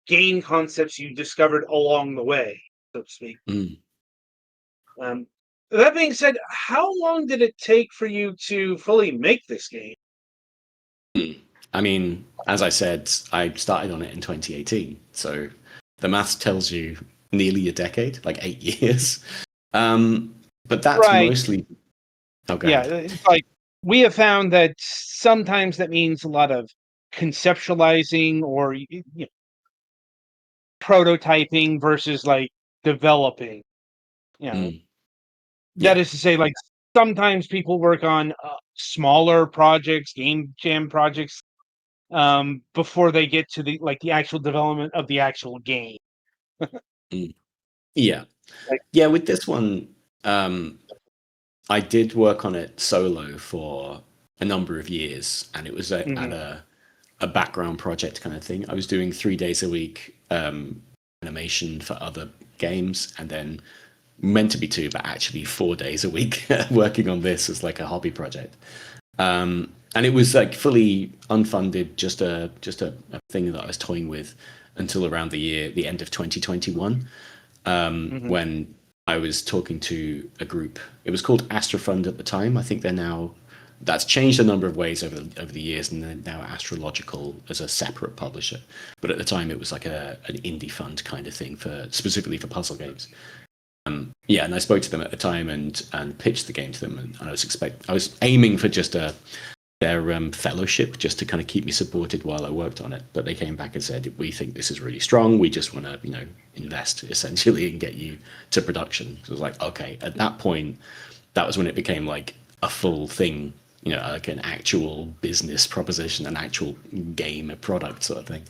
game concepts you discovered along the way, so to speak. That being said, how long did it take for you to fully make this game? I mean, as I said, I started on it in 2018, so the maths tells you nearly a decade, like 8 years. But that's right. Mostly. Okay. Yeah, it's like we have found that sometimes that means a lot of conceptualizing or prototyping versus like developing. That is to say, like sometimes people work on smaller projects, game jam projects, before they get to the actual development of the actual game. Yeah. With this one, I did work on it solo for a number of years, and it was at a background project kind of thing. I was doing 3 days a week animation for other games, and then meant to be 2, but actually 4 days a week working on this as like a hobby project. And it was like fully unfunded, just a thing that I was toying with until around the end of 2021, when I was talking to a group. It was called Astrofund at the time. I think that's changed a number of ways over the years, and they're now Astrological as a separate publisher. But at the time, it was like an indie fund kind of thing specifically for puzzle games. And I spoke to them at the time and pitched the game to them, and I was aiming for just their fellowship, just to kind of keep me supported while I worked on it. But they came back and said, we think this is really strong. We just want to, invest essentially and get you to production. So it was like, okay, at that point, that was when it became like a full thing, like an actual business proposition, an actual game, a product sort of thing.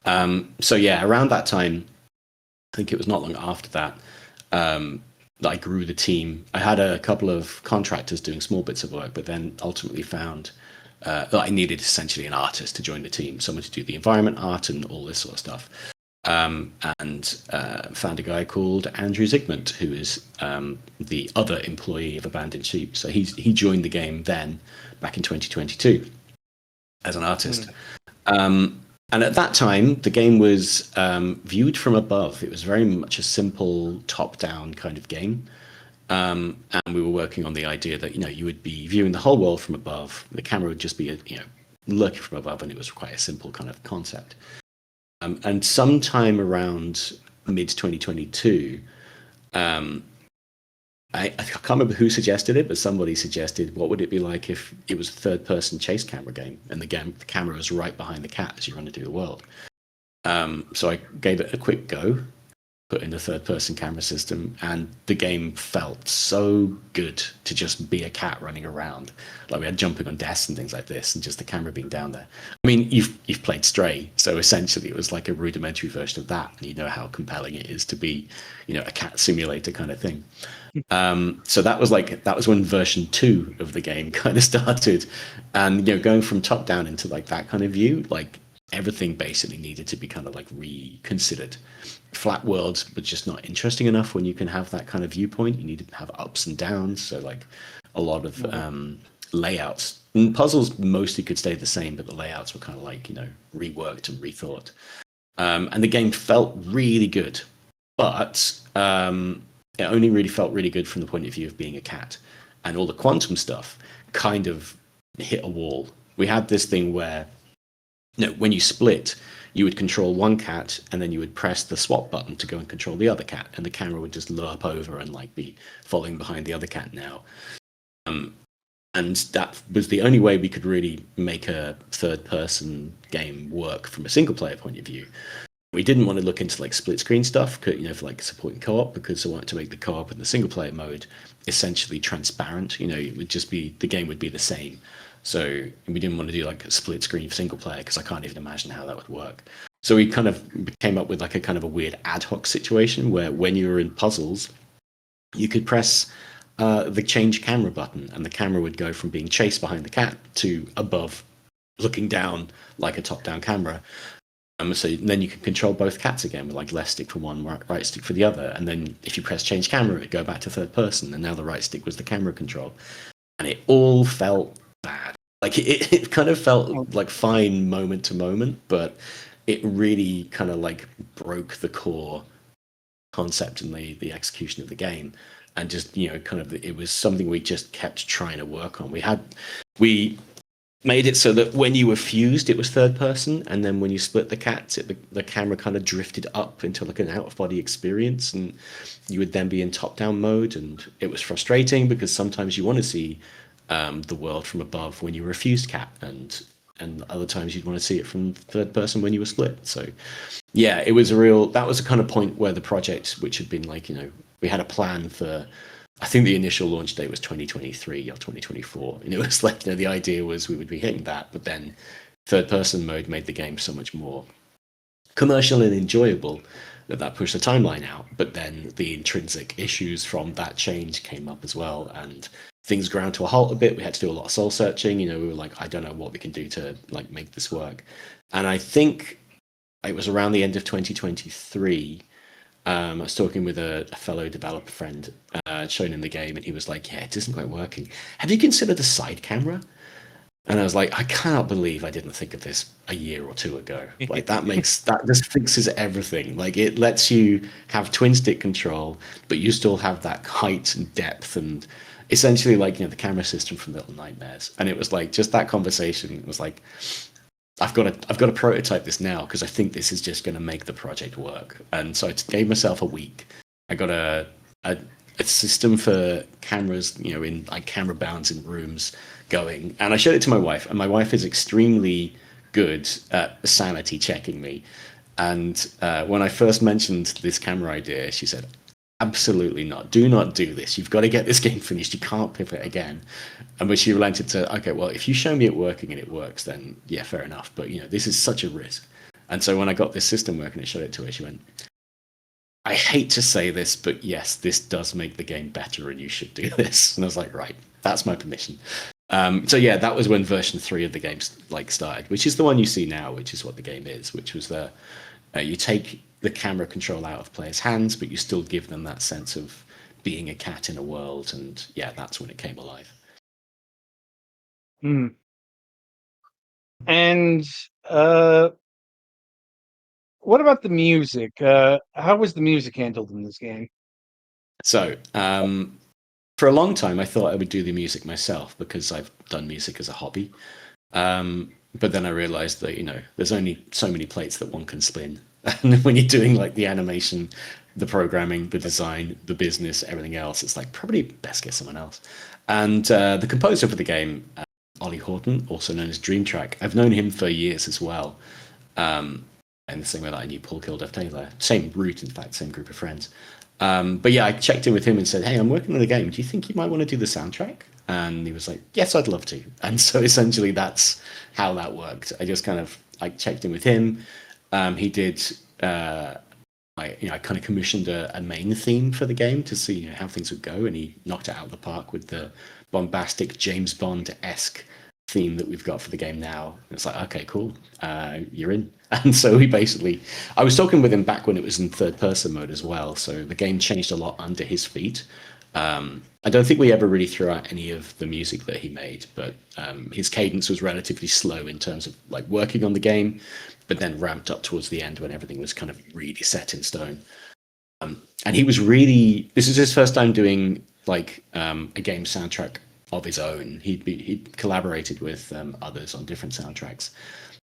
Around that time, I think it was not long after that, that I grew the team. I had a couple of contractors doing small bits of work, but then ultimately found that I needed essentially an artist to join the team, someone to do the environment art and all this sort of stuff. And found a guy called Andrew Zygmunt, who is the other employee of Abandoned Sheep. So he joined the game then, back in 2022, as an artist. And at that time, the game was viewed from above. It was very much a simple top-down kind of game. And we were working on the idea that, you would be viewing the whole world from above. The camera would just be, looking from above, and it was quite a simple kind of concept. And sometime around mid 2022, I can't remember who suggested it, but somebody suggested, what would it be like if it was a third-person chase camera game, and the camera was right behind the cat as you run through the world. So I gave it a quick go, put in the third-person camera system, and the game felt so good to just be a cat running around. Like, we had jumping on desks and things like this, and just the camera being down there. I mean, you've played Stray, so essentially it was like a rudimentary version of that, and you know how compelling it is to be, a cat simulator kind of thing. So that was when version 2 of the game kind of started, and going from top down into like that kind of view, like everything basically needed to be kind of like reconsidered. Flat worlds were just not interesting enough when you can have that kind of viewpoint. You needed to have ups and downs, so like a lot of layouts and puzzles mostly could stay the same, but the layouts were kind of like reworked and rethought. And the game felt really good, but it only really felt really good from the point of view of being a cat, and all the quantum stuff kind of hit a wall. We had this thing where, when you split, you would control one cat, and then you would press the swap button to go and control the other cat, and the camera would just lurp over and like be following behind the other cat now. And that was the only way we could really make a third-person game work from a single-player point of view. We didn't want to look into like split screen stuff, for like supporting co-op, because I wanted to make the co-op and the single player mode essentially transparent. It would just be, the game would be the same. So we didn't want to do like a split screen single player, because I can't even imagine how that would work. So we kind of came up with like a kind of a weird ad hoc situation where when you were in puzzles, you could press the change camera button, and the camera would go from being chased behind the cat to above, looking down like a top-down camera. So then you can control both cats again with like left stick for one, right stick for the other. And then if you press change camera, it'd go back to third person. And now the right stick was the camera control. And it all felt bad. Like it kind of felt like fine moment to moment, but it really kind of like broke the core concept and the execution of the game. And just, it was something we just kept trying to work on. We made it so that when you were fused, it was third person, and then when you split the cats, the camera kind of drifted up into like an out-of-body experience, and you would then be in top-down mode, and it was frustrating because sometimes you want to see the world from above when you were a fused cat, and other times you'd want to see it from third person when you were split. So yeah, that was a kind of point where the project, which had been like, we had a plan for, I think the initial launch date was 2023 or 2024. And it was like, the idea was we would be hitting that, but then third person mode made the game so much more commercial and enjoyable that pushed the timeline out. But then the intrinsic issues from that change came up as well, and things ground to a halt a bit. We had to do a lot of soul searching. We were like, I don't know what we can do to like make this work. And I think it was around the end of 2023. I was talking with a fellow developer friend, shown in the game, and he was like, yeah, it isn't quite working. Have you considered a side camera? And I was like, I cannot believe I didn't think of this a year or two ago. Like that just fixes everything. Like it lets you have twin stick control, but you still have that height and depth, and essentially like, the camera system from Little Nightmares. And it was like, just that conversation was like, I've got to prototype this now, because I think this is just going to make the project work. And so I gave myself a week. I got a system for cameras, in like camera bounds in rooms going, and I showed it to my wife, and my wife is extremely good at sanity checking me. And when I first mentioned this camera idea, she said, absolutely not. Do not do this. You've got to get this game finished. You can't pivot again. And when she relented to, okay, well, if you show me it working and it works, then yeah, fair enough. But, this is such a risk. And so when I got this system working and showed it to her, she went, I hate to say this, but yes, this does make the game better and you should do this. And I was like, right, that's my permission. So yeah, that was when version 3 of the game started, which is the one you see now, which is what the game is, which was you take the camera control out of players' hands, but you still give them that sense of being a cat in a world. And yeah, that's when it came alive. And what about the music? How was the music handled in this game? So for a long time, I thought I would do the music myself because I've done music as a hobby. But then I realized that, there's only so many plates that one can spin And when you're doing like the animation, the programming, the design, the business, everything else, it's like probably best get someone else. And the composer for the game, Ollie Horton, also known as Dreamtrack, I've known him for years as well. And the same way that I knew Paul Kilduff Taylor, same route, in fact, same group of friends. But yeah, I checked in with him and said, "Hey, I'm working on a game. Do you think you might want to do the soundtrack?" And he was like, "Yes, I'd love to." And so essentially, that's how that worked. I checked in with him. He did. I kind of commissioned a main theme for the game to see how things would go, and he knocked it out of the park with the bombastic James Bond-esque theme that we've got for the game now. It's like, okay, cool, you're in. And so I was talking with him back when it was in third person mode as well. So the game changed a lot under his feet. I don't think we ever really threw out any of the music that he made, but his cadence was relatively slow in terms of like working on the game, but then ramped up towards the end when everything was kind of really set in stone. And this is his first time doing like a game soundtrack of his own. He'd collaborated with others on different soundtracks,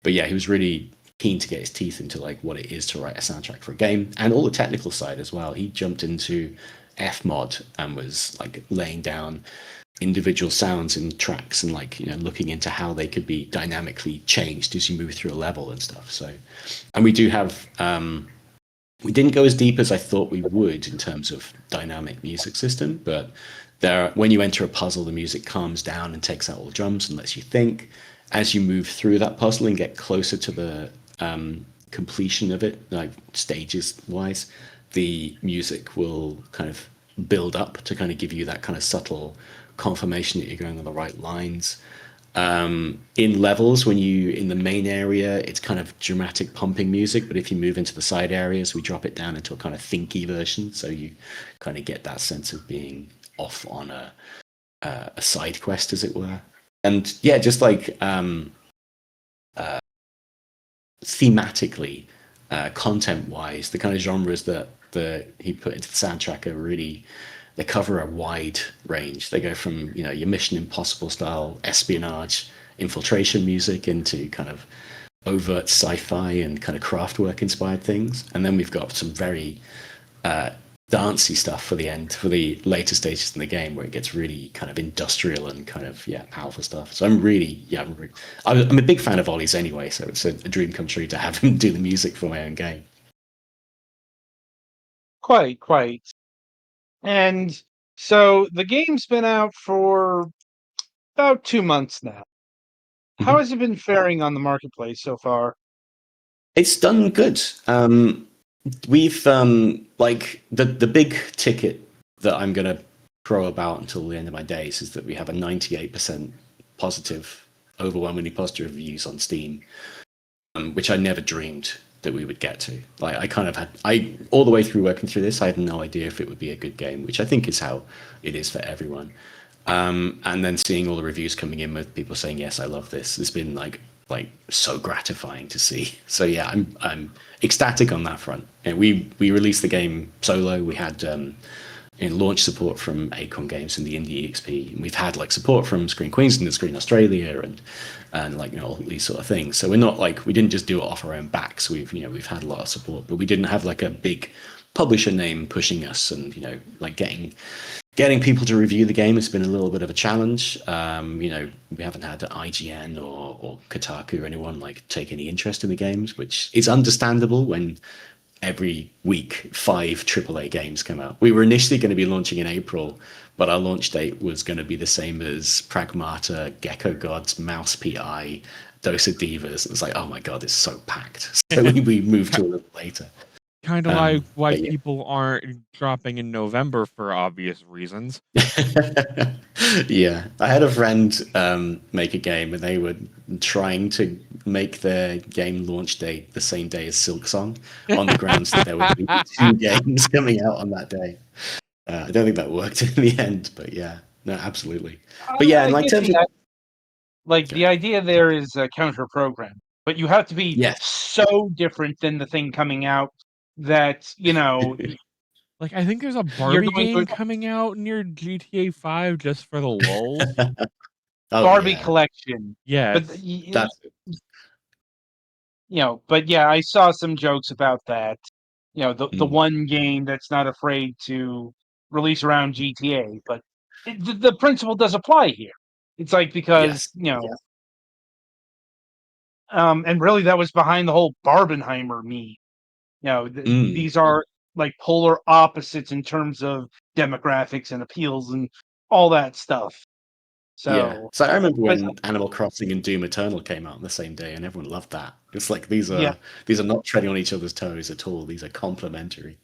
but yeah, he was really keen to get his teeth into like what it is to write a soundtrack for a game and all the technical side as well. He jumped into Fmod and was like laying down individual sounds in tracks and like looking into how they could be dynamically changed as you move through a level and stuff. So, and we do have we didn't go as deep as I thought we would in terms of dynamic music system, but when you enter a puzzle, the music calms down and takes out all the drums and lets you think. As you move through that puzzle and get closer to the completion of it, like stages wise, the music will kind of build up to kind of give you that kind of subtle confirmation that you're going on the right lines. In levels, in the main area, it's kind of dramatic pumping music, but if you move into the side areas, we drop it down into a kind of thinky version, so you kind of get that sense of being off on a side quest, as it were. And yeah, just like thematically, content-wise, the kind of genres that he put into the soundtrack they cover a wide range. They go from your Mission Impossible style espionage, infiltration music into kind of overt sci-fi and kind of Kraftwerk inspired things, and then we've got some very dancey stuff for the later stages in the game where it gets really kind of industrial and kind of powerful stuff. So I'm a big fan of Ollie's anyway, so it's a dream come true to have him do the music for my own game. Quite. And so the game's been out for about 2 months now. How has it been faring on the marketplace so far? It's done good. We've like the big ticket that I'm gonna crow about until the end of my days is that we have a 98% positive, overwhelmingly positive reviews on Steam, which I never dreamed that we would get to. Like I all the way through working through this, I had no idea if it would be a good game, which I think is how it is for everyone. And then seeing all the reviews coming in with people saying, "Yes, I love this," has been like so gratifying to see. So yeah, I'm ecstatic on that front. And we released the game solo. We had launch support from Acorn Games and the Indie EXP. And we've had like support from Screen Queensland and Screen Australia and like all these sort of things. So we're not like we didn't just do it off our own backs. We've had a lot of support, but we didn't have like a big publisher name pushing us and like getting people to review the game has been a little bit of a challenge. We haven't had IGN or Kotaku or anyone like take any interest in the games, which is understandable when every week 5 AAA games come out. We were initially going to be launching in April, but our launch date was going to be the same as Pragmata, Gecko Gods, Mouse PI, Dose of Divas. It was like, oh my god, it's so packed. So we moved to a little later. Kind of like why people aren't dropping in November for obvious reasons. Yeah, I had a friend make a game, and they were trying to make their game launch date the same day as Silksong, on the grounds that there would be 2 games coming out on that day. I don't think that worked in the end, but yeah, no, absolutely. But yeah, and like terms of the idea there is a counter program, but you have to be so different than the thing coming out that like I think there's a Barbie game coming out near GTA 5 just for the lulz. Barbie collection. Yeah, but But yeah, I saw some jokes about that. The Mm. one game that's not afraid to release around GTA, but the principle does apply here. It's like because Yes. and really that was behind the whole Barbenheimer meme. Mm. These are like polar opposites in terms of demographics and appeals and all that stuff. Yeah. So, So I remember but when Animal Crossing and Doom Eternal came out on the same day, and everyone loved that. It's like these yeah, are not treading on each other's toes at all. These are complementary.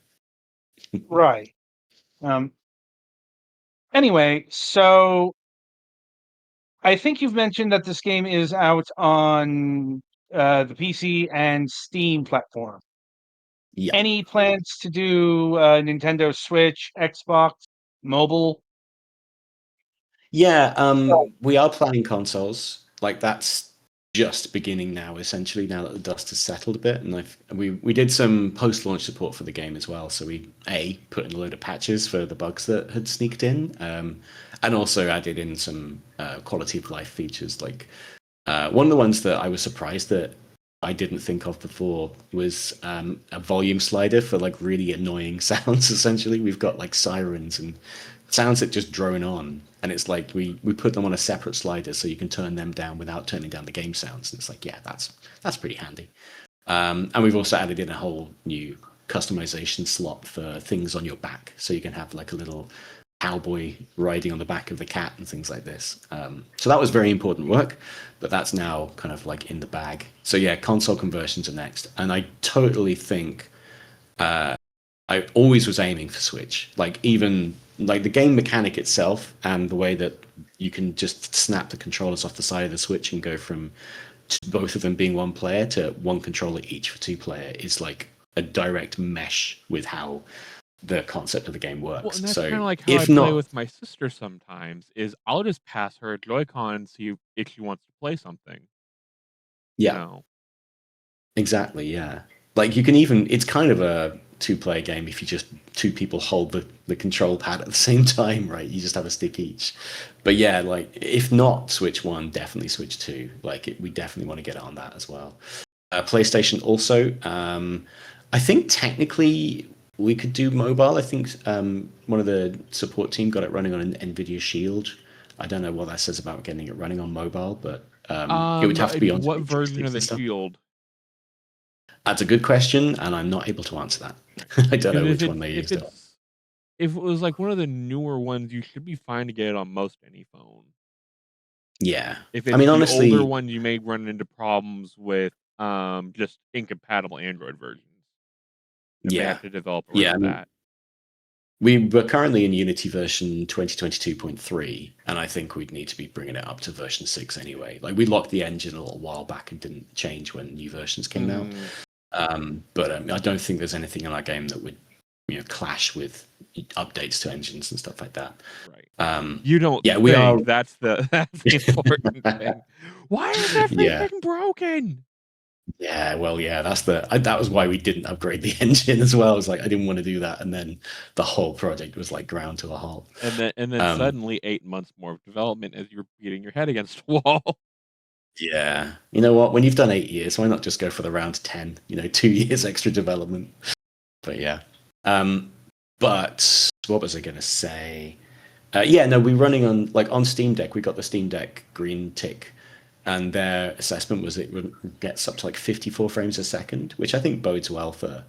right. Um, anyway, so I think you've mentioned that this game is out on the PC and Steam platform. Yeah. Any plans to do Nintendo Switch, Xbox, mobile? Yeah, we are planning consoles. Like that's just beginning now, essentially, now that the dust has settled a bit. And we did some post-launch support for the game as well. So we put in a load of patches for the bugs that had sneaked in, and also added in some quality of life features. Like one of the ones that I was surprised that I didn't think of before was a volume slider for like really annoying sounds. Essentially, we've got like sirens and sounds that just drone on, and it's like we put them on a separate slider so you can turn them down without turning down the game sounds. And it's like, yeah, that's pretty handy. And we've also added in a whole new customization slot for things on your back, so you can have like a little cowboy riding on the back of the cat and things like this. So that was very important work, but that's now kind of like in the bag. So yeah, console conversions are next, and I totally think I always was aiming for Switch. Like even like the game mechanic itself and the way that you can just snap the controllers off the side of the Switch and go from both of them being one player to one controller each for two player is like a direct mesh with how the concept of the game works. Well, and that's So kind of like how I if play not, with my sister sometimes. Is I'll just pass her a Joy-Con and see if she wants to play something. You yeah, know. exactly, yeah. Like you can even it's kind of a two-player game if you just two people hold the control pad at the same time, right? You just have a stick each. But yeah, like if not Switch 1, definitely Switch 2. Like we definitely want to get on that as well. PlayStation also. I think technically we could do mobile. I think one of the support team got it running on an NVIDIA Shield. I don't know what that says about getting it running on mobile, but it would have to be on What version of joysticks the and stuff. Shield? That's a good question, and I'm not able to answer that. I don't know Because which one they used it on. if it was like one of the newer ones, you should be fine to get it on most any phone. Yeah. If I it's mean, the older honestly, one, you may run into problems with just incompatible Android versions. If they yeah. have to develop Yeah. I around mean, that. we're currently in Unity version 2022.3, and I think we'd need to be bringing it up to version 6 anyway. Like, we locked the engine a little while back and didn't change when new versions came out. But I don't think there's anything in our game that would clash with updates to engines and stuff like that. Right. You don't Yeah, think we are. that's the important thing. Why is Yeah. everything broken? Yeah, well, yeah, that was why we didn't upgrade the engine as well. It was like I didn't want to do that, and then the whole project was like ground to a halt. And then suddenly 8 months more of development as you're beating your head against a wall. Yeah, you know what? When you've done 8 years, why not just go for the round 10? 2 years extra development. But yeah, but what was I gonna say? Yeah, no, we're running on Steam Deck. We got the Steam Deck green tick, and their assessment was it gets up to like 54 frames a second, which I think bodes well for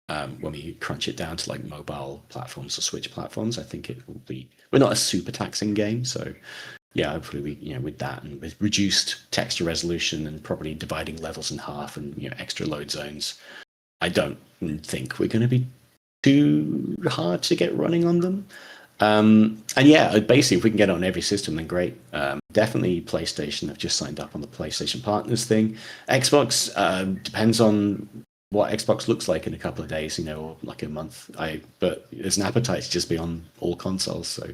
when we crunch it down to like mobile platforms or Switch platforms. I think it will be. We're not a super taxing game, so yeah, hopefully we with that and with reduced texture resolution and probably dividing levels in half and extra load zones, I don't think we're going to be too hard to get running on them. And yeah, basically, if we can get it on every system, then great. Definitely PlayStation. I've just signed up on the PlayStation Partners thing. Xbox depends on what Xbox looks like in a couple of days, or like a month. But there's an appetite to just be on all consoles. So,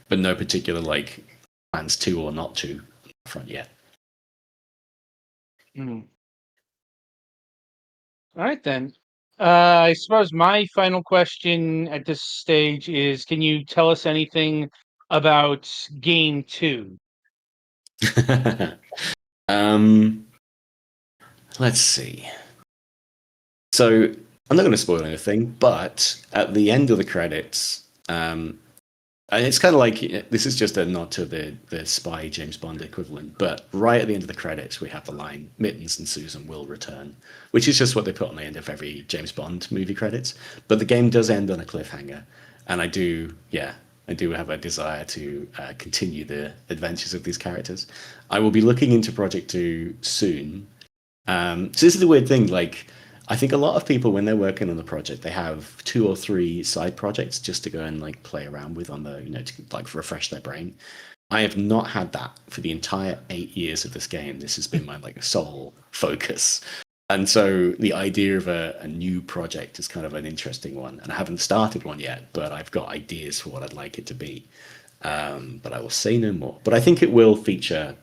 but no particular like plans to or not to front yet. All right then. I suppose my final question at this stage is: can you tell us anything about Game 2? Let's see. So I'm not going to spoil anything, but at the end of the credits, and it's kind of like this is just a nod to the spy James Bond equivalent. But right at the end of the credits, we have the line "Mittens and Susan will return," which is just what they put on the end of every James Bond movie credits. But the game does end on a cliffhanger, and I do have a desire to continue the adventures of these characters. I will be looking into Project 2 soon. So this is the weird thing, like. I think a lot of people, when they're working on the project, they have 2 or 3 side projects just to go and like play around with on the, to like refresh their brain. I have not had that for the entire 8 years of this game. This has been my like sole focus. And so the idea of a new project is kind of an interesting one. And I haven't started one yet, but I've got ideas for what I'd like it to be. But I will say no more. But I think it will feature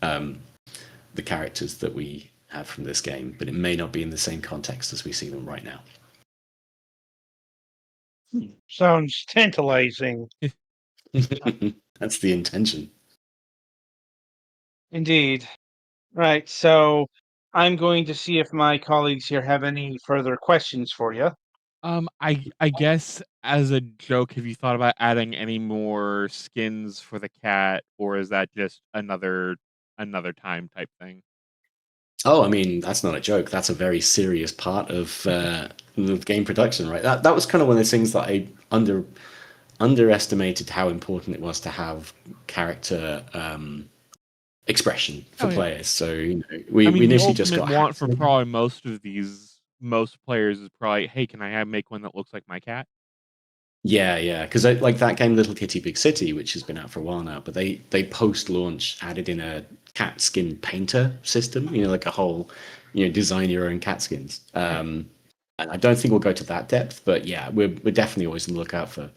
the characters that we have from this game, but it may not be in the same context as we see them right now. Sounds tantalizing. That's the intention. Indeed. Right. So I'm going to see if my colleagues here have any further questions for you. I guess as a joke, have you thought about adding any more skins for the cat, or is that just another time type thing? Oh, I mean, that's not a joke. That's a very serious part of the game production, right? That was kind of one of those things that I underestimated how important it was to have character expression for players. So we the initially just ultimate got want for probably most players is probably, hey, can I make one that looks like my cat? Yeah, because like that game Little Kitty Big City, which has been out for a while now, but they post-launch added in a cat skin painter system, like a whole, design your own cat skins. And I don't think we'll go to that depth, but yeah, we're definitely always on the lookout for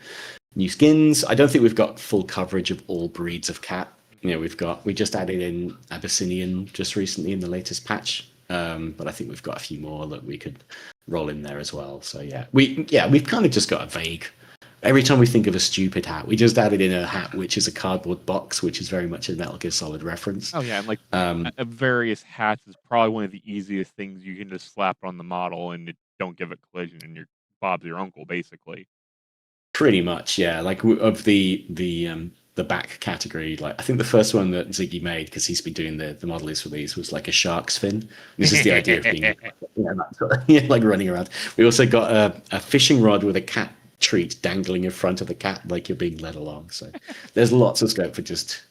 new skins. I don't think we've got full coverage of all breeds of cat. We just added in Abyssinian just recently in the latest patch, but I think we've got a few more that we could roll in there as well. So we've kind of just got a vague. Every time we think of a stupid hat, we just added in a hat which is a cardboard box, which is very much a Metal Gear Solid reference. Oh yeah, and like various hats is probably one of the easiest things you can just slap on the model and it don't give it collision, and your Bob's your uncle basically. Pretty much, yeah. Like of the back category, like I think the first one that Ziggy made, because he's been doing the model list for these, was like a shark's fin. This is the idea of being like running around. We also got a fishing rod with a cat treat dangling in front of the cat, like you're being led along. So there's lots of scope for just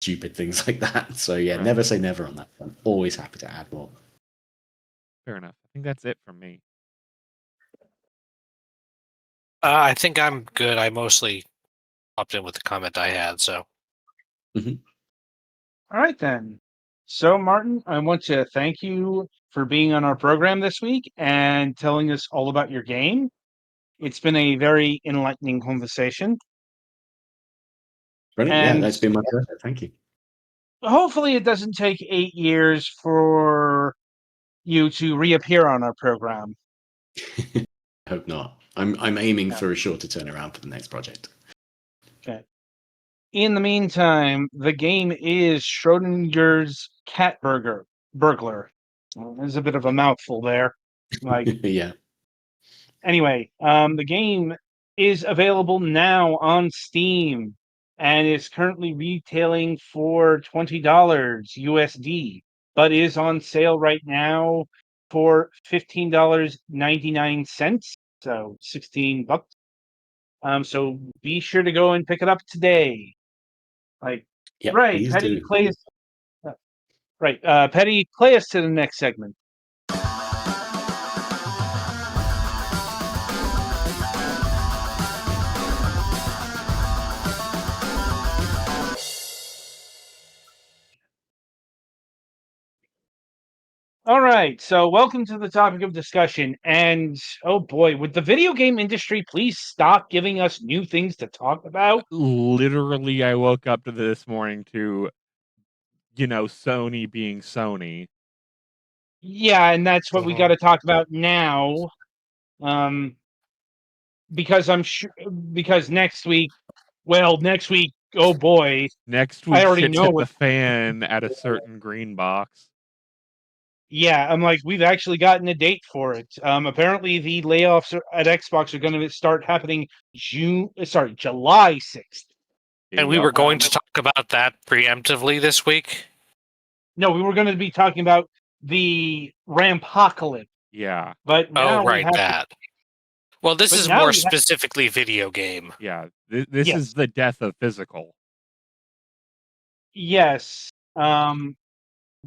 stupid things like that. So yeah, never say never on that front. Always happy to add more. Fair enough. I think that's it from me. I think I'm good. I mostly popped in with the comment I had, so. All right, then. So, Martin, I want to thank you for being on our program this week and telling us all about your game. It's been a very enlightening conversation. Brilliant. And yeah, that's been my pleasure. Thank you. hopefully it doesn't take 8 years for you to reappear on our program. I hope not. I'm aiming for a shorter turnaround for the next project. Okay. In the meantime, the game is Schrodinger's Burglar. There's a bit of a mouthful there. Like, yeah. Anyway, the game is available now on Steam and is currently retailing for $20 USD, but is on sale right now for $15.99, so $16. So be sure to go and pick it up today. Right, Petty, play us. Petty, play us to the next segment. All right, so welcome to the topic of discussion. And oh boy, would the video game industry please stop giving us new things to talk about? Literally, I woke up to this morning to, Sony being Sony. Yeah, and that's what we got to talk about now. Because next week, oh boy, Next I week, already shit's know hit what the fan at a certain green box. Yeah, I'm like, we've actually gotten a date for it. Apparently the layoffs at Xbox are going to start happening July 6th. And we were Yep. going to talk about that preemptively this week. No, we were going to be talking about the Rampocalypse, Yeah. but Oh, now we right, have to, that. Well, this but is now more we have, specifically video game. Yeah. This yes, is the death of physical. yes.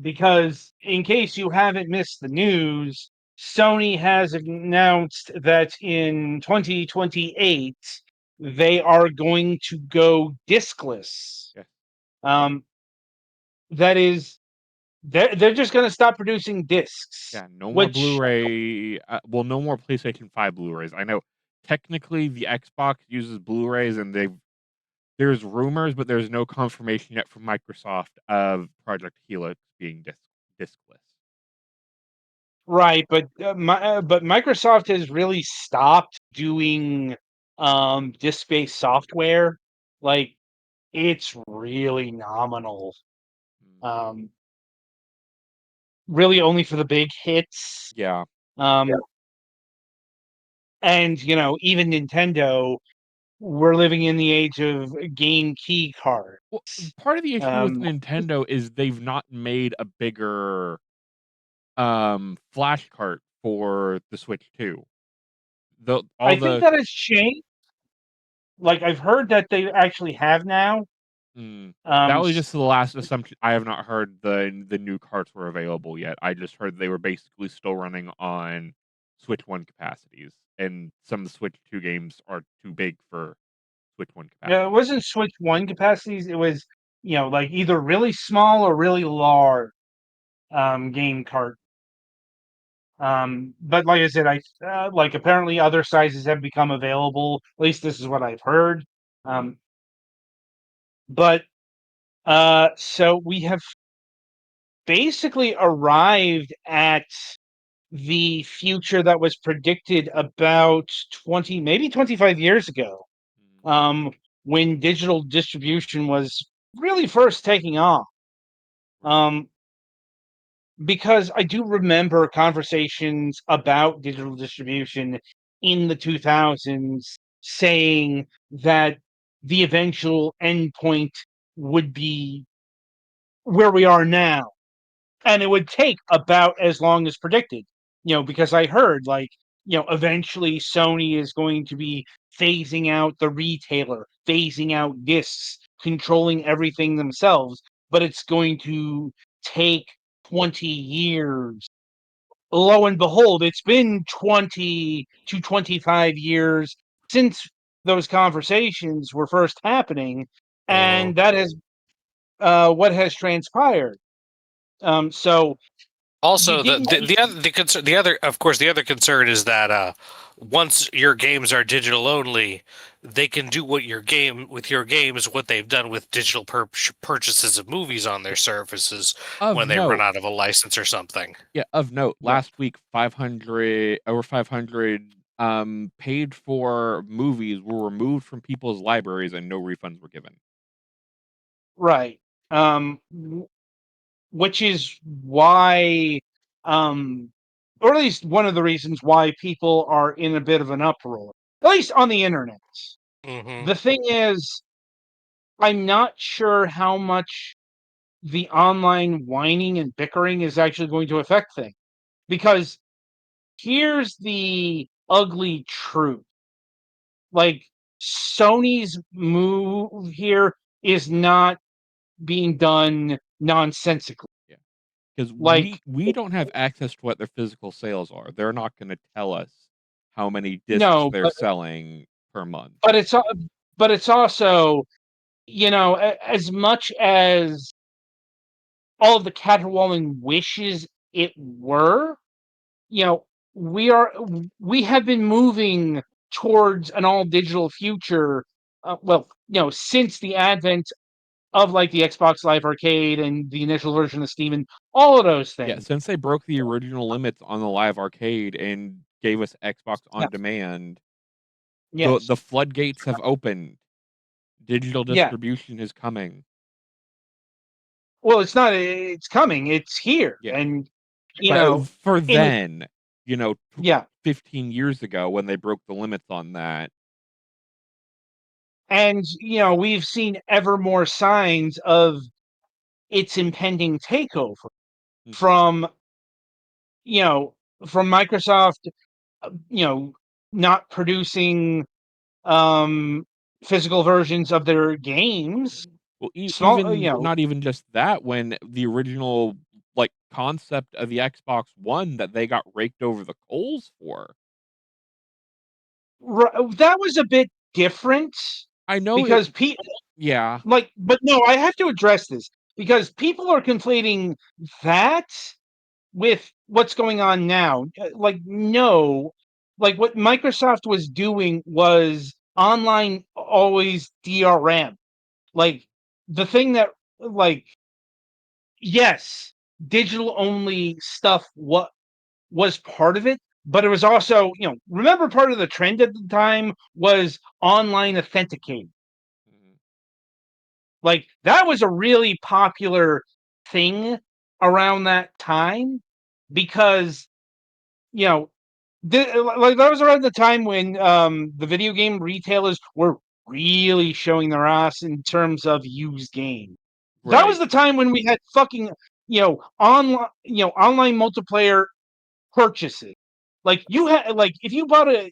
Because in case you haven't missed the news, Sony has announced that in 2028 they are going to go discless. Yeah. That is, they're just going to stop producing discs. Yeah. No more Which, Blu-ray. Well, no more PlayStation 5 Blu-rays. I know technically the Xbox uses Blu-rays, and there's rumors, but there's no confirmation yet from Microsoft of Project Helix being discless. right, but but Microsoft has really stopped doing disc-based software. Like, it's really nominal. Um, really only for the big hits. Yeah. Um, and even Nintendo, we're living in the age of game key cards. Well, part of the issue with Um, Nintendo is they've not made a bigger flash cart for the Switch 2. I think that has changed. Like, I've heard that they actually have now. That was S- just the last assumption. I have not heard the new carts were available yet. I just heard they were basically still running on Switch 1 capacities, and some of the Switch 2 games are too big for Switch 1 capacity. it wasn't Switch 1 capacities. It was, like either really small or really large game cart. But like I said, like apparently other sizes have become available. At least this is what I've heard. But so we have basically arrived at the future that was predicted about 20, maybe 25 years ago, when digital distribution was really first taking off. Because I do remember conversations about digital distribution in the 2000s saying that the eventual endpoint would be where we are now. And it would take about as long as predicted, because I heard, like, eventually Sony is going to be phasing out the retailer, phasing out discs, controlling everything themselves, but it's going to take 20 years. Lo and behold, it's been 20 to 25 years since those conversations were first happening, and that is what has transpired. So you Also, didn't. the other of course the other concern is that once your games are digital only, they can do what your games what they've done with digital purchases of movies on their services when Of they run note, out of a license or something. yeah, of note, last week 500 over 500 paid for movies were removed from people's libraries and no refunds were given. Right. Which is why, or at least one of the reasons why people are in a bit of an uproar, at least on the internet. Mm-hmm. The thing is, I'm not sure how much the online whining and bickering is actually going to affect things. Because here's the ugly truth. Like, Sony's move here is not being done nonsensically. Yeah. Because Like, we don't have access to what their physical sales are. They're not going to tell us how many discs no, they're selling per month. but it's also, as much as all of the caterwauling wishes it were, you know, we have been moving towards an all digital future. Well, since the advent of like the Xbox Live Arcade and the initial version of Steam and all of those Yeah, things. since they broke the original limits on the live arcade and gave us Xbox Yeah. on demand, Yes. the floodgates have opened. Digital Yeah. distribution is coming. Well, it's not. It's coming. It's here, Yeah. and you But know, for in then, you know, yeah, 15 years ago when they broke the limits on that. and we've seen ever more signs of its impending takeover Mhm. from you know from Microsoft, not producing physical versions of their games. Well, Small, even not even just that, when the original like concept of the Xbox One that they got raked over the coals for. that was a bit different I know it. because people Yeah. but no, I have to address this because people are conflating that with what's going on now. No, like what Microsoft was doing was online always DRM. Like the thing that, like, yes, digital only stuff was part of it, but it was also, remember, part of the trend at the time was online authenticating. Mhm. Like that was a really popular thing around that time because you know like that was around the time when the video game retailers were really showing their ass in terms of used games. That was Right. the time when we had fucking online multiplayer purchases. Like you had, like, if you bought a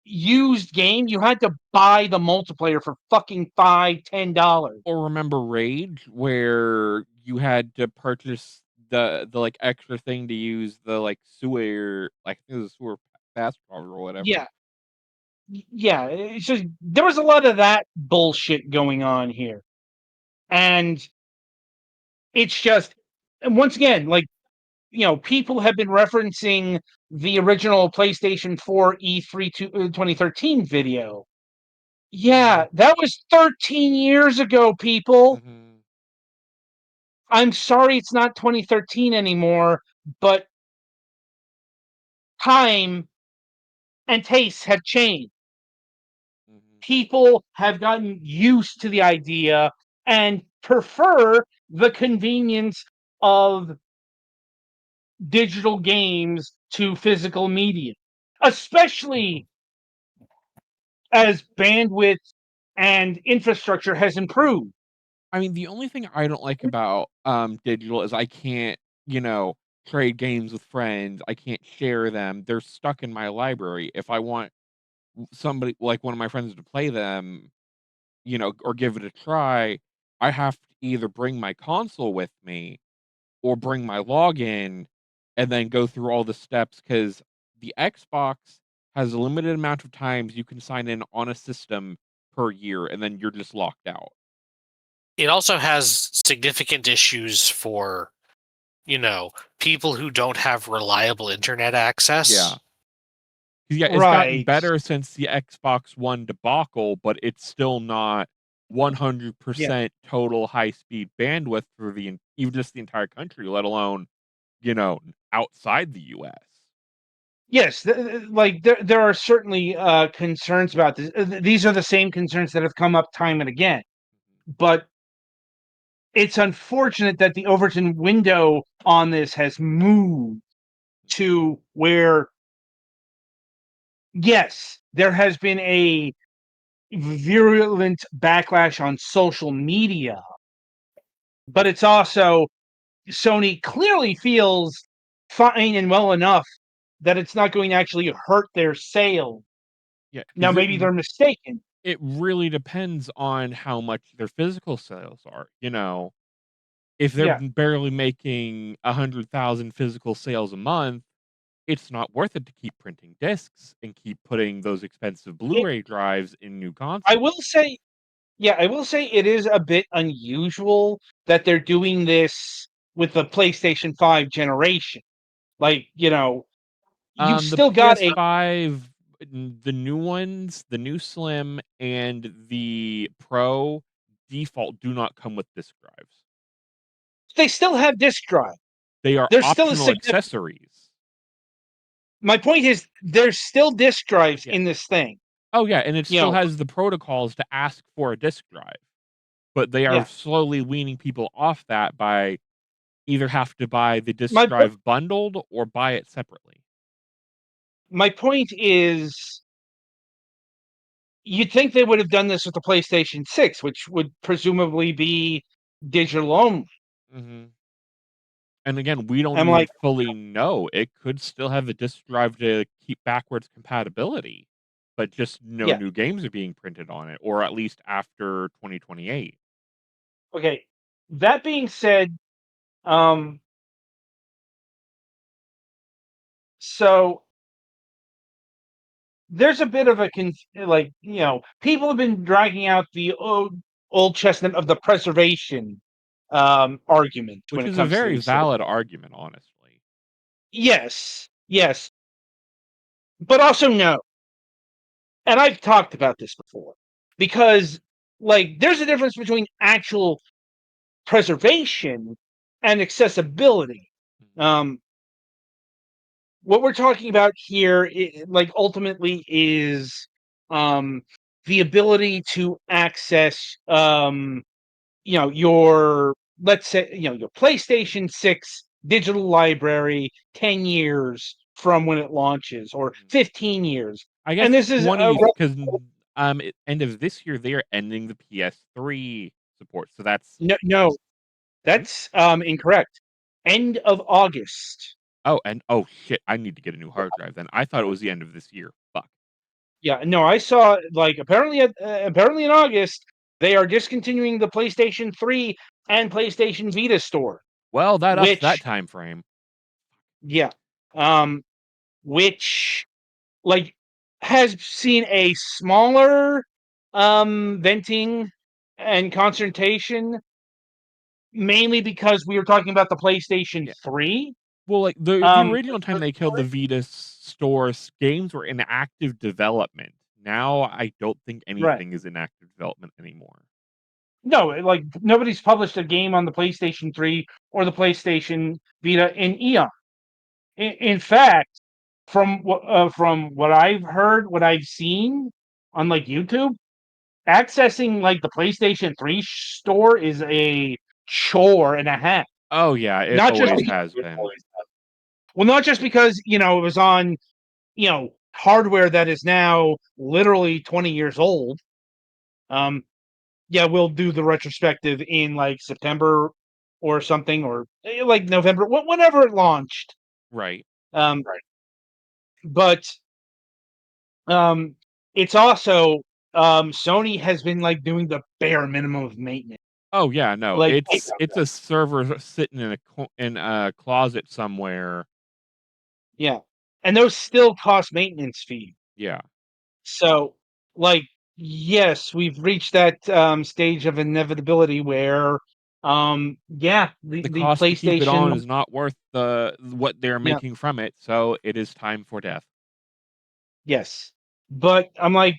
used game, you had to buy the multiplayer for fucking $5-10. Or remember Rage, where you had to purchase the like extra thing to use the like sewer, like I think it was sewer fast travel or whatever. Yeah, yeah. It's just there was a lot of that bullshit going on here, and it's just, and once again, like, people have been referencing the original PlayStation 4 E3 2013 video. Yeah, that was 13 years ago, people. Mhm. I'm sorry it's not 2013 anymore, but time and tastes have changed. Mhm. People have gotten used to the idea and prefer the convenience of digital games to physical media, especially as bandwidth and infrastructure has improved. I mean, the only thing I don't like about digital is I can't, you know, trade games with friends. I can't share them. They're stuck in my library. If I want somebody like one of my friends to play them, or give it a try, I have to either bring my console with me or bring my login and then go through all the steps because the Xbox has a limited amount of times you can sign in on a system per year and then you're just locked out. It also has significant issues for, people who don't have reliable internet access. Yeah. Yeah, it's gotten Right. better since the Xbox One debacle, but it's still not Yeah. 100% total high speed bandwidth for even just the entire country, let alone, outside the US. Yes, like there are certainly concerns about this. These are the same concerns that have come up time and again. But it's unfortunate that the Overton window on this has moved to where, yes, there has been a virulent backlash on social media, but it's also, Sony clearly feels fine and well enough that it's not going to actually hurt their sales. Yeah, Now, because maybe they're mistaken. it really depends on how much their physical sales are. If they're Yeah, barely making 100,000 physical sales a month, it's not worth it to keep printing discs and keep putting those expensive it, Blu-ray drives in new I consoles. will say, yeah, I will say it is a bit unusual that they're doing this with the PlayStation 5 generation. Like, you've The still got a, PS5, the new ones, the new Slim and the Pro default do not come with disk drives. they still have disk drive. They are There's still a optional significant, accessories. my point is, there's still disk drives Yeah. in this thing. Oh yeah, and it You still know, has the protocols to ask for a disk drive. But they are yeah. slowly weaning people off that by either have to buy the disc My drive bundled or buy it separately. my point is, you'd think they would have done this with the PlayStation 6, which would presumably be digital only. Mm-hmm. And again, we don't I'm even like, fully know. It could still have the disc drive to keep backwards compatibility, but just no yeah, new games are being printed on it, or at least after 2028. okay. That being said, um, so there's a bit of a people have been dragging out the old chestnut of the preservation argument when Which it is a comes to very these sort of valid things. argument, honestly. Yes, but also no. And I've talked about this before because, like, there's a difference between actual preservation and accessibility. Mhm. What we're talking about here, ultimately, is the ability to access, your, let's say, your PlayStation 6 digital library 10 years from when it launches, or Mhm. 15 years. I And guess this is 20 because end of this year they are ending the PS3 support, so that's no, Hmm? that's incorrect. End of August. Oh shit, I need to get a new hard drive then. I thought it was the end of this year. Fuck. Yeah, no, I saw, like, apparently in August they are discontinuing the PlayStation 3 and PlayStation Vita store, Well, that ups that which, time frame. yeah, um, which, like, has seen a smaller venting and concentration, mainly because we were talking about the PlayStation Yeah. 3. Well, like the Um, original time they killed the Vita stores, games were in active development. Now I don't think right. anything is in active development anymore. No, like, nobody's published a game on the PlayStation 3 or the PlayStation Vita in eon. In fact, from what I've heard, what I've seen on, like, YouTube, accessing, like, the PlayStation 3 store is a chore and a half. Oh yeah, it Not just always because, has been. well, not just because, it was on, hardware that is now literally 20 years old. Um, yeah, we'll do the retrospective in, like, September or something, or like November, whenever it launched. Right. Right. But um, it's also, Sony has been, like, doing the bare minimum of maintenance. Oh yeah, no, Like, it's a server sitting in a closet somewhere. yeah, and those still cost maintenance fee. Yeah. So, like, yes, we've reached that stage of inevitability where, yeah, The the cost to keep it on PlayStation, is not worth the what they're yeah, making from it, so it is time for death. yes. But I'm like,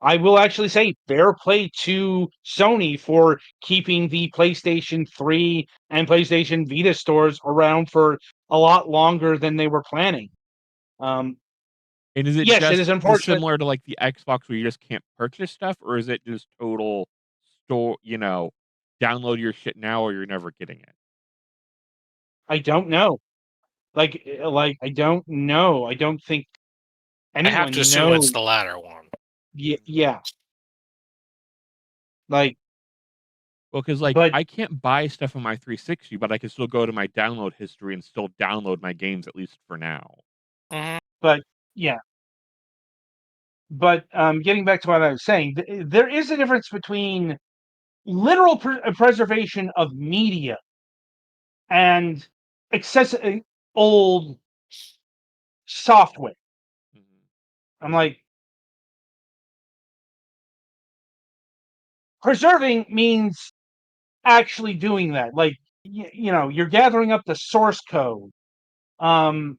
I will actually say fair play to Sony for keeping the PlayStation 3 and PlayStation Vita stores around for a lot longer than they were planning. Um, And is it yes, it just is the unfortunate. similar to like the Xbox where you just can't purchase stuff, or is it just total store, download your shit now or you're never getting it? I don't know. Like, I don't know. I don't think I have to anyone assume it's knows. the latter one. Yeah. Like, Well, because like but I can't buy stuff on my 360, but I can still go to my download history and still download my games at least for now. Mhm. but yeah. But getting back to what I was saying, there is a difference between literal preservation of media and excessive old software. Mhm. I'm like, preserving means actually doing that. Like, you're gathering up the source code, um,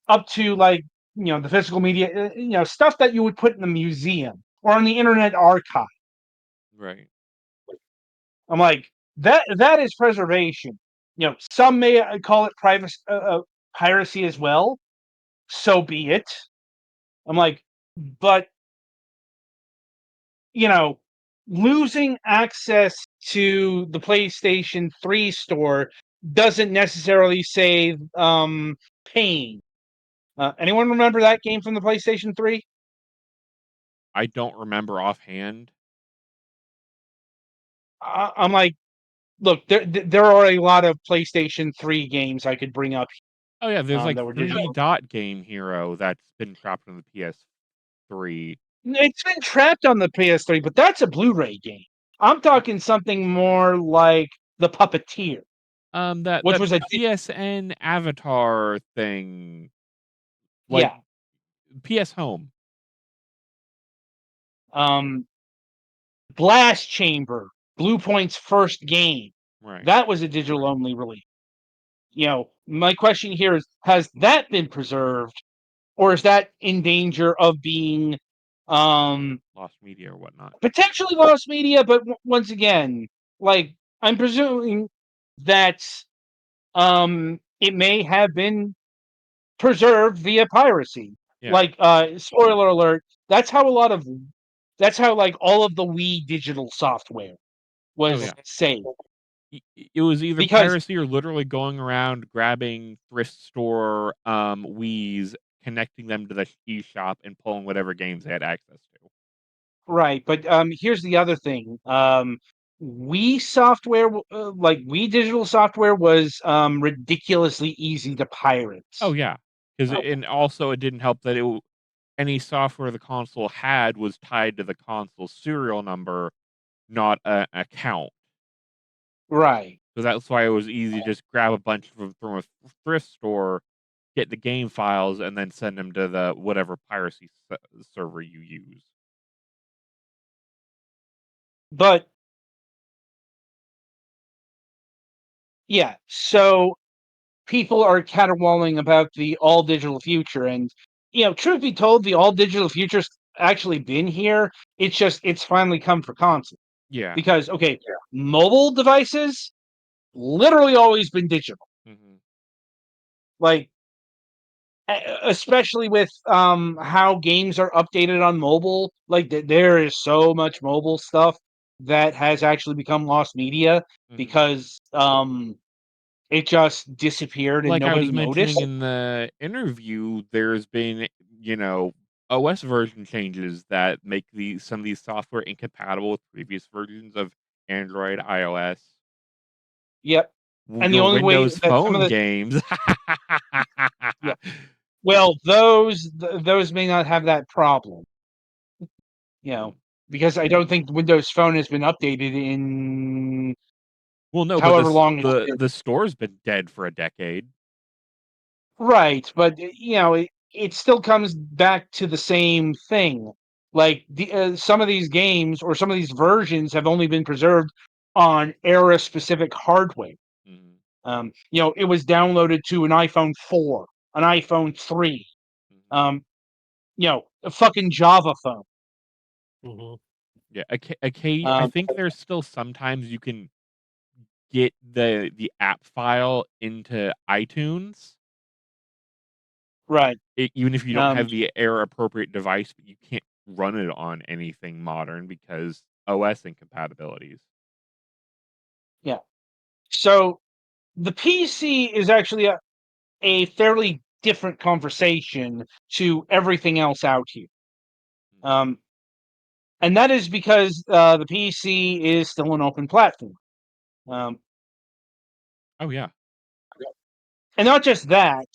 up to, like, the physical media, stuff that you would put in the museum or on the Internet Archive. Right. I'm like, that is preservation. Some may call it piracy as well. So be it. I'm like, but, you know, losing access to the PlayStation 3 store doesn't necessarily save pain. Anyone remember that game from the PlayStation 3? I don't remember offhand. I'm like, look, there are a lot of PlayStation 3 games I could bring up. Oh yeah, there's like that were 3 digital. Dot Game Hero that's been trapped on the PS3. It's been trapped on the PS3, but that's a Blu-ray game. I'm talking something more like The Puppeteer, That which was a PSN Avatar thing, like PS Home. Blast Chamber, Blue Point's first game. Right. That was a digital-only release. My question here is, has that been preserved, or is that in danger of being Lost media or whatnot. potentially lost media? But once again, like, I'm presuming that it may have been preserved via piracy. Yeah. Like, spoiler alert, that's how like all of the Wii digital software was saved. It was either Because piracy or literally going around grabbing thrift store Wii's, connecting them to the eShop, and pulling whatever games they had access to. right, but here's the other thing. Wii software, like Wii digital software, was ridiculously easy to pirate. Oh yeah, and also it didn't help that any software the console had was tied to the console's serial number, not an account. Right. So that's why it was easy to just grab a bunch from a thrift store, get the game files, and then send them to the whatever piracy server you use. But yeah, so people are caterwauling about the all digital future, and truth be told, the all digital future's actually been here. It's finally come for console. Yeah. Because mobile devices literally always been digital. Mm-hmm. Like, especially with how games are updated on mobile, like there is so much mobile stuff that has actually become lost media because it just disappeared and Like I nobody was mentioning noticed. in the interview, there's been, OS version changes that make some of these software incompatible with previous versions of Android, iOS. Yep. And the Your only way Windows that some of Phone the games. well, those may not have that problem. Because I don't think Windows Phone has been updated in Well, no, but however long it's been. the store's been dead for a decade. Right, but it still comes back to the same thing. Like some of these games or some of these versions have only been preserved on era-specific hardware. Mm-hmm. It was downloaded to an iPhone 4, an iPhone 3, a fucking Java phone. Mm-hmm. Yeah, I think there's still sometimes you can get the app file into iTunes. Right. Even if you don't have the era appropriate device, but you can't run it on anything modern because OS incompatibilities. Yeah. So the PC is actually a fairly different conversation to everything else out here. And that is because the PC is still an open platform. Oh yeah. And not just that,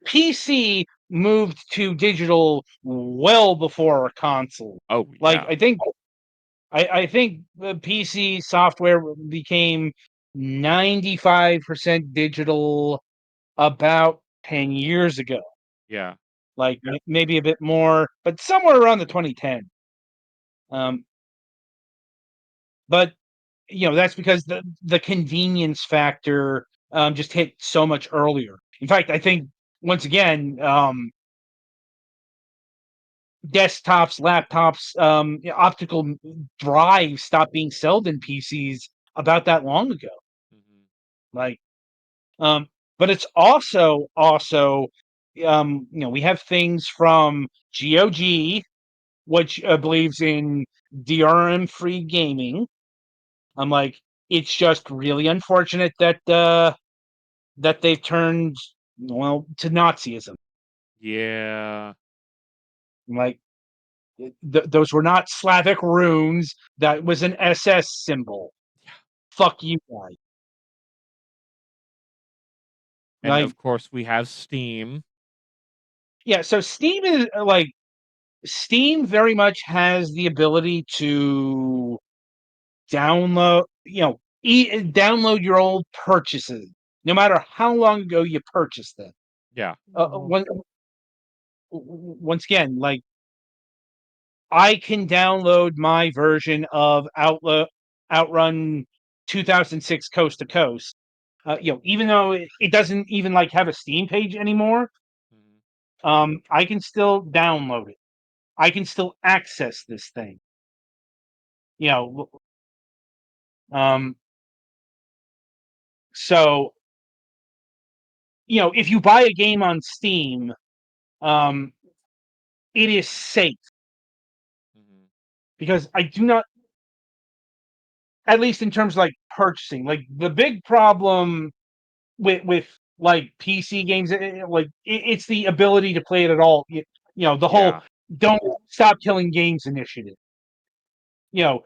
PC moved to digital well before a console. Oh Like, yeah. I think the PC software became 95% digital about 10 years ago. Yeah. Like maybe a bit more, but somewhere around the 2010. But that's because the convenience factor just hit so much earlier. In fact, I think once again, desktops, laptops, optical drives stopped being sold in PCs about that long ago. Like, but it's also we have things from GOG, which believes in DRM free gaming. I'm like, It's just really unfortunate that that they've turned to Nazism. Yeah. Like those were not Slavic runes. That was an SS symbol. Yeah. Fuck you guys. And Like, of course we have Steam. yeah, so Steam is like Steam very much has the ability to download, download your old purchases, no matter how long ago you purchased them. Yeah. Once again, like I can download my version of Outrun 2006 Coast to Coast. Even though it doesn't even like have a Steam page anymore, I can still download it. I can still access this thing. So if you buy a game on Steam, it is safe because I do not, at least in terms of like purchasing, like the big problem with like PC games, it's the ability to play it at all. The whole "don't stop killing games" initiative.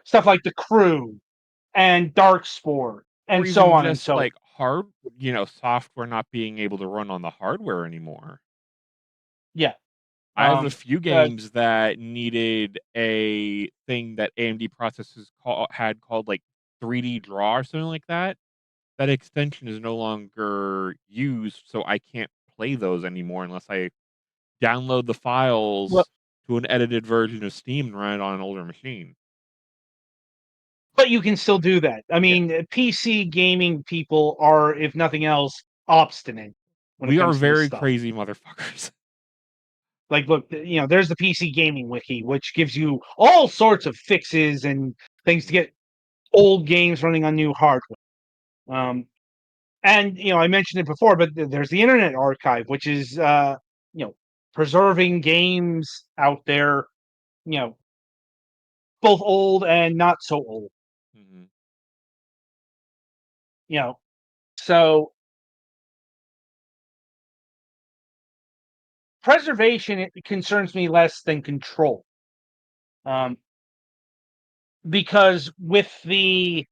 Stuff like The Crew and Darksport and Or so even on and just so. like software not being able to run on the hardware anymore. Yeah. I have a few games that needed a thing that AMD processors had called like 3D Draw or something like that. That extension is no longer used, so I can't play those anymore unless I download the files to an edited version of Steam and run it on an older machine. But you can still do that. I mean, PC gaming people are, if nothing else, obstinate when it We are comes to this very stuff. crazy motherfuckers. Like, look, there's the PC gaming wiki, which gives you all sorts of fixes and things to get old games running on new hardware. And I mentioned it before, but there's the Internet Archive, which is preserving games out there, both old and not so old. So preservation, it concerns me less than control. Because with the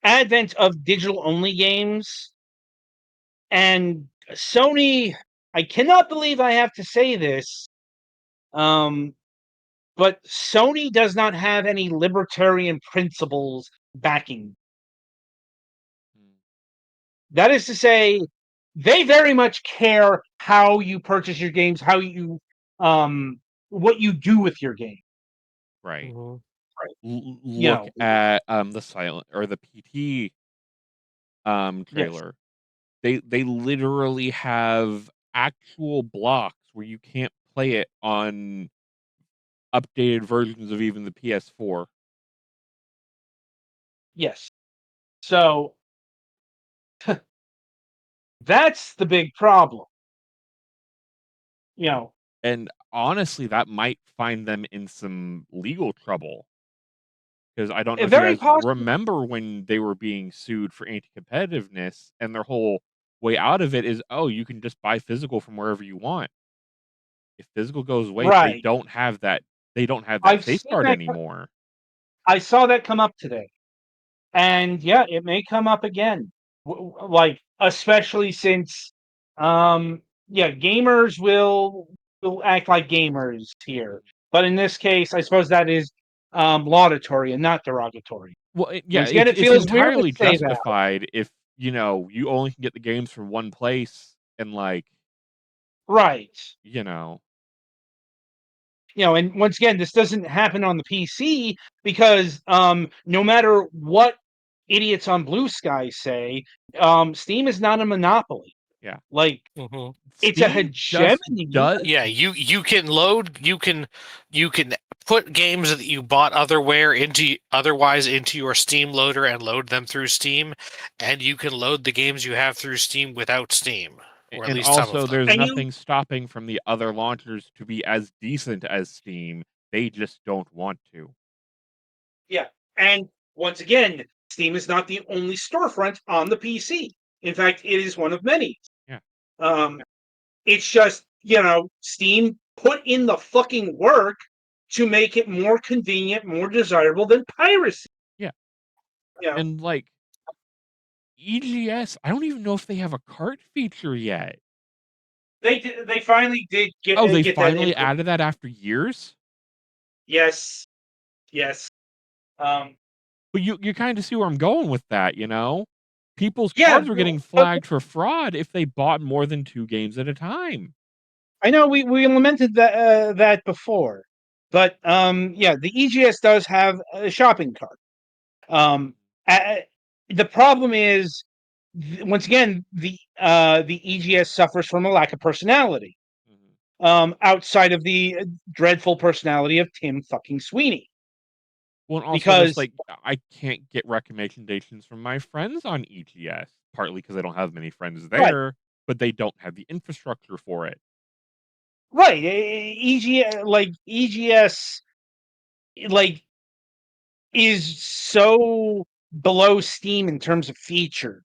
advent of digital-only games, and Sony, I cannot believe I have to say this, but Sony does not have any libertarian principles backing. That is to say, they very much care how you purchase your games, how you, what you do with your game. Right. Mm-hmm. Look at the Silent or the PT trailer. Yes. They literally have actual blocks where you can't play it on updated versions of even the PS4. Yes. So that's the big problem. And honestly, that might find them in some legal trouble. Because I don't know if you guys remember when they were being sued for anti-competitiveness, and their whole way out of it is, oh, you can just buy physical from wherever you want. If physical goes away, they don't have that. They don't have that safeguard anymore. I saw that come up today, and yeah, it may come up again. Like, especially since, gamers will act like gamers here. But in this case, I suppose that is laudatory and not derogatory. Well, Once again, it it's feels weird entirely to say justified if you only can get the games from one place and right. And once again, this doesn't happen on the PC because no matter what idiots on Blue Sky say, Steam is not a monopoly. Yeah. Like, it's a hegemony. Yeah, you can load, you can put games that you bought otherwise into your Steam loader and load them through Steam, and you can load the games you have through Steam without Steam. Or at and least also, some of them. there's nothing stopping from the other launchers to be as decent as Steam. They just don't want to. Yeah, And once again, Steam is not the only storefront on the PC. In fact, it is one of many. Yeah. It's just, Steam put in the fucking work to make it more convenient, more desirable than piracy. Yeah. Yeah. And like EGS, I don't even know if they have a cart feature yet. They finally did get. Oh, they get finally that added that after years? Yes. But you kind of see where I'm going with that, you know? People's Yeah, cards were getting flagged for fraud if they bought more than 2 games at a time. I know we lamented that before, but the EGS does have a shopping cart. The problem is, once again, the EGS suffers from a lack of personality. Outside of the dreadful personality of Tim fucking Sweeney. Well, and also just Because like I can't get recommendations from my friends on EGS, partly because I don't have many friends there, but they don't have the infrastructure for it. right, EGS is so below Steam in terms of feature.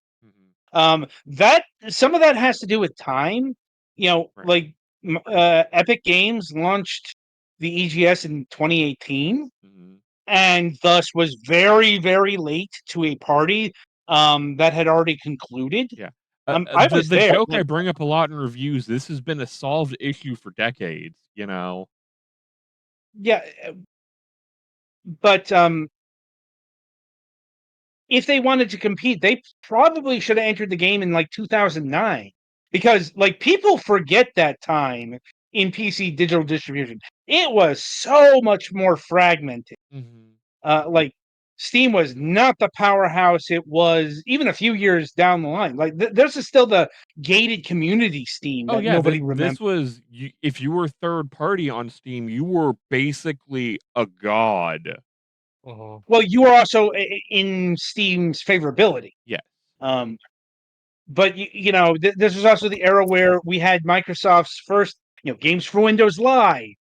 That some of that has to do with time. Right. Epic Games launched the EGS in 2018, Mhm. and thus was very, very late to a party that had already concluded. Yeah. I The was the there. joke I bring up a lot in reviews, this has been a solved issue for decades, you know? Yeah, but if they wanted to compete, they probably should have entered the game in 2009, because people forget that time in PC digital distribution. It was so much more fragmented. Mhm. Steam was not the powerhouse it was even a few years down the line. This is still the gated community Steam Oh, that yeah, nobody this remembers. was if you were third party on Steam, you were basically a god. Well, you were also in Steam's favorability. Yes. Um, but this was also the era where we had Microsoft's first, games for Windows Live.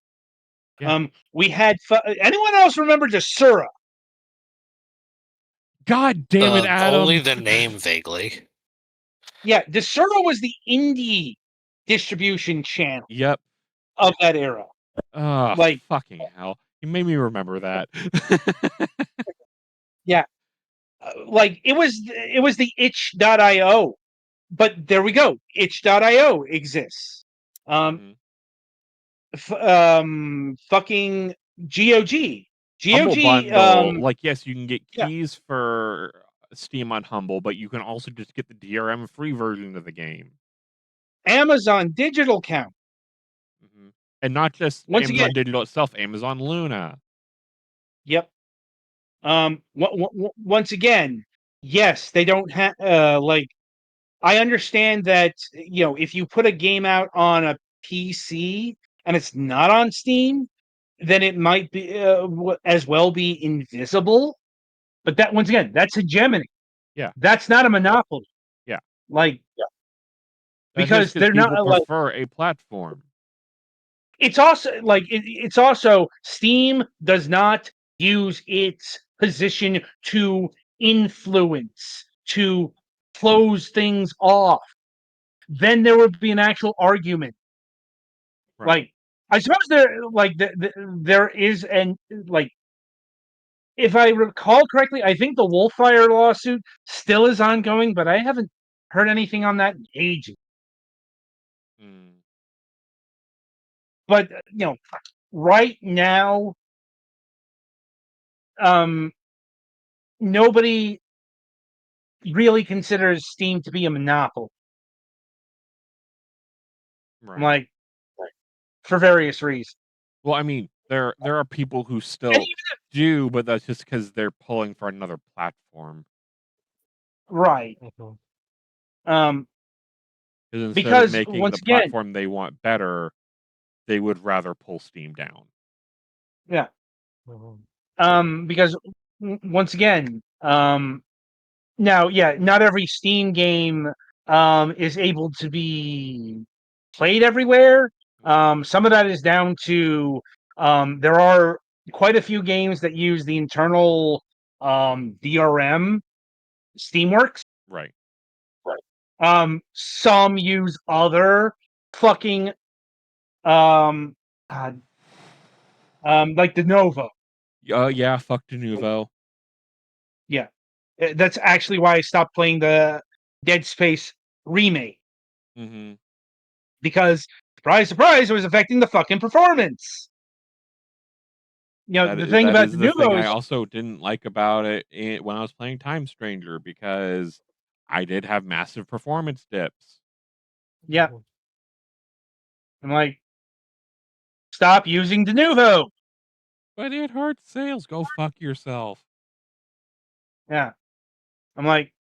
Yeah. We had anyone else remember Desura? God damn it, Only Adam. the name vaguely. Yeah, Desura was the indie distribution channel Yep. of that era. Oh, Like, fucking hell. You made me remember that. yeah, it was the itch.io, but there we go. Itch.io exists. Mhm. Fucking GOG. Humble GOG, Bundle, like, yes, you can get yeah, keys for Steam on Humble, but you can also just get the DRM free version of the game. Amazon Digital Count. Mhm. And not just Once again, Amazon Digital itself, Amazon Luna. yep. Once again, yes, they don't have I understand that if you put a game out on a PC and it's not on Steam, then it might be as well be invisible. But that, once again, that's hegemony. Yeah. That's not a monopoly. Yeah. Like, That's just because because they're not people prefer a platform. it's also it's also Steam does not use its position to influence, to close things off. Then there would be an actual argument. Right. I suppose there is an if I recall correctly, I think the Wolfire lawsuit still is ongoing, but I haven't heard anything on that in ages. Mm. But right now, nobody really considers Steam to be a monopoly. Right. For various reasons. Well, I mean, there are people who And still do, but that's just because they're pulling for another platform. right. Because instead of Because making the once again, platform they want better, they would rather pull Steam down. yeah. Because once again, now, yeah, not every Steam game is able to be played everywhere. Some of that is down to there are quite a few games that use the internal DRM, Steamworks. Right. Some use other fucking God, like Denuvo. Yeah, fuck Denuvo. Yeah, that's actually why I stopped playing the Dead Space remake, Mm-hmm. because surprise, surprise, it was affecting the fucking performance. You know, the thing That about is the thing Denuvo I is, also didn't like about it when I was playing Time Stranger, because I did have massive performance dips. yeah, I'm like, stop using Denuvo. But it hard sales. Go fuck yourself. Yeah, I'm like,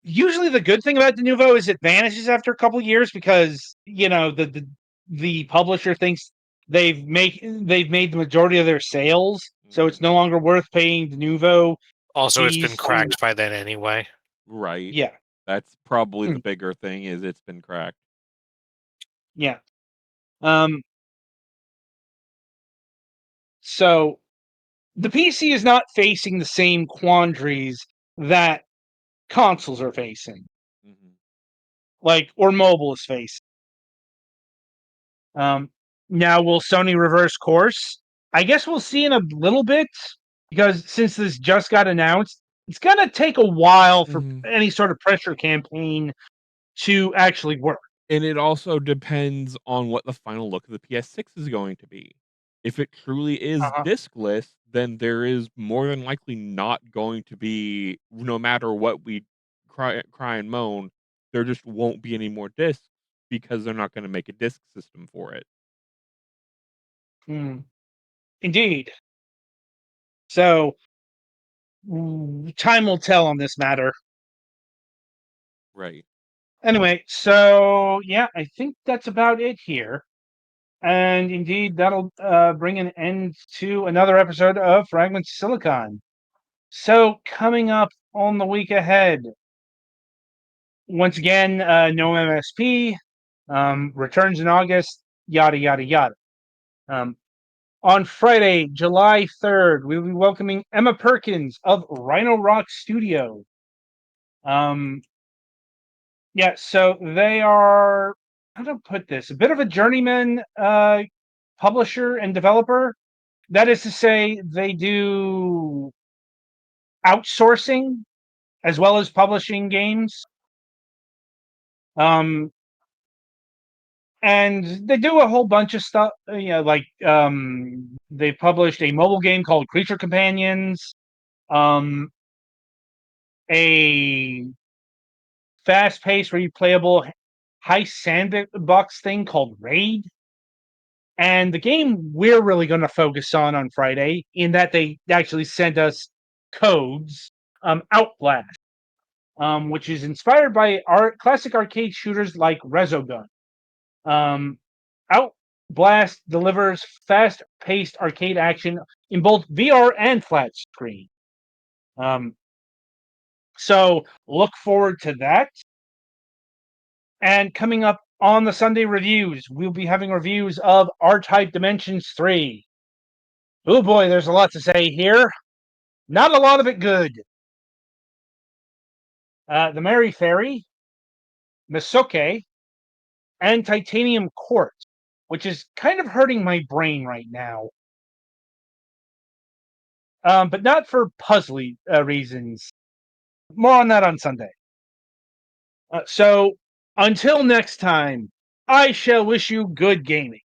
usually the good thing about Denuvo is it vanishes after a couple years, because you know the publisher thinks they've made the majority of their sales, so it's no longer worth paying Denuvo Also, it's been fees. cracked by then anyway. Right. Yeah, That's probably the bigger thing, is it's been cracked. yeah. So the PC is not facing the same quandaries that consoles are facing, Mm-hmm. like, or mobile is facing. Now, will Sony reverse course? I guess we'll see in a little bit, because since this just got announced, it's gonna take a while for any sort of pressure campaign to actually work. And it also depends on what the final look of the PS6 is going to be. If it truly is Uh-huh. discless, then there is more than likely not going to be, no matter what we cry and moan, there just won't be any more discs, because they're not going to make a disc system for it. Indeed. So time will tell on this matter. Right. Anyway, so yeah, I think that's about it here. And indeed, that'll bring an end to another episode of Fragments of Silicon. So, coming up on the week ahead, once again, no MSP, returns in August, yada, yada, yada. On Friday, July 3rd, we'll be welcoming Emma Perkins of Rhino Rock Studio. Yeah, so they are, how to put this, a bit of a journeyman publisher and developer. That is to say, they do outsourcing as well as publishing games. And they do a whole bunch of stuff. You know, like they published a mobile game called Creature Companions, a fast-paced, replayable heist sandbox thing called Raid. And the game we're really going to focus on Friday, in that they actually sent us codes, Outblast, which is inspired by classic arcade shooters like Resogun. Outblast delivers fast-paced arcade action in both VR and flat screen. So look forward to that. And coming up on the Sunday reviews, we'll be having reviews of R-Type Dimensions 3. Oh boy, there's a lot to say here. Not a lot of it good. The Mary Fairy, Misoke, and Titanium Court, which is kind of hurting my brain right now. But not for puzzly reasons. More on that on Sunday. So, until next time, I shall wish you good gaming.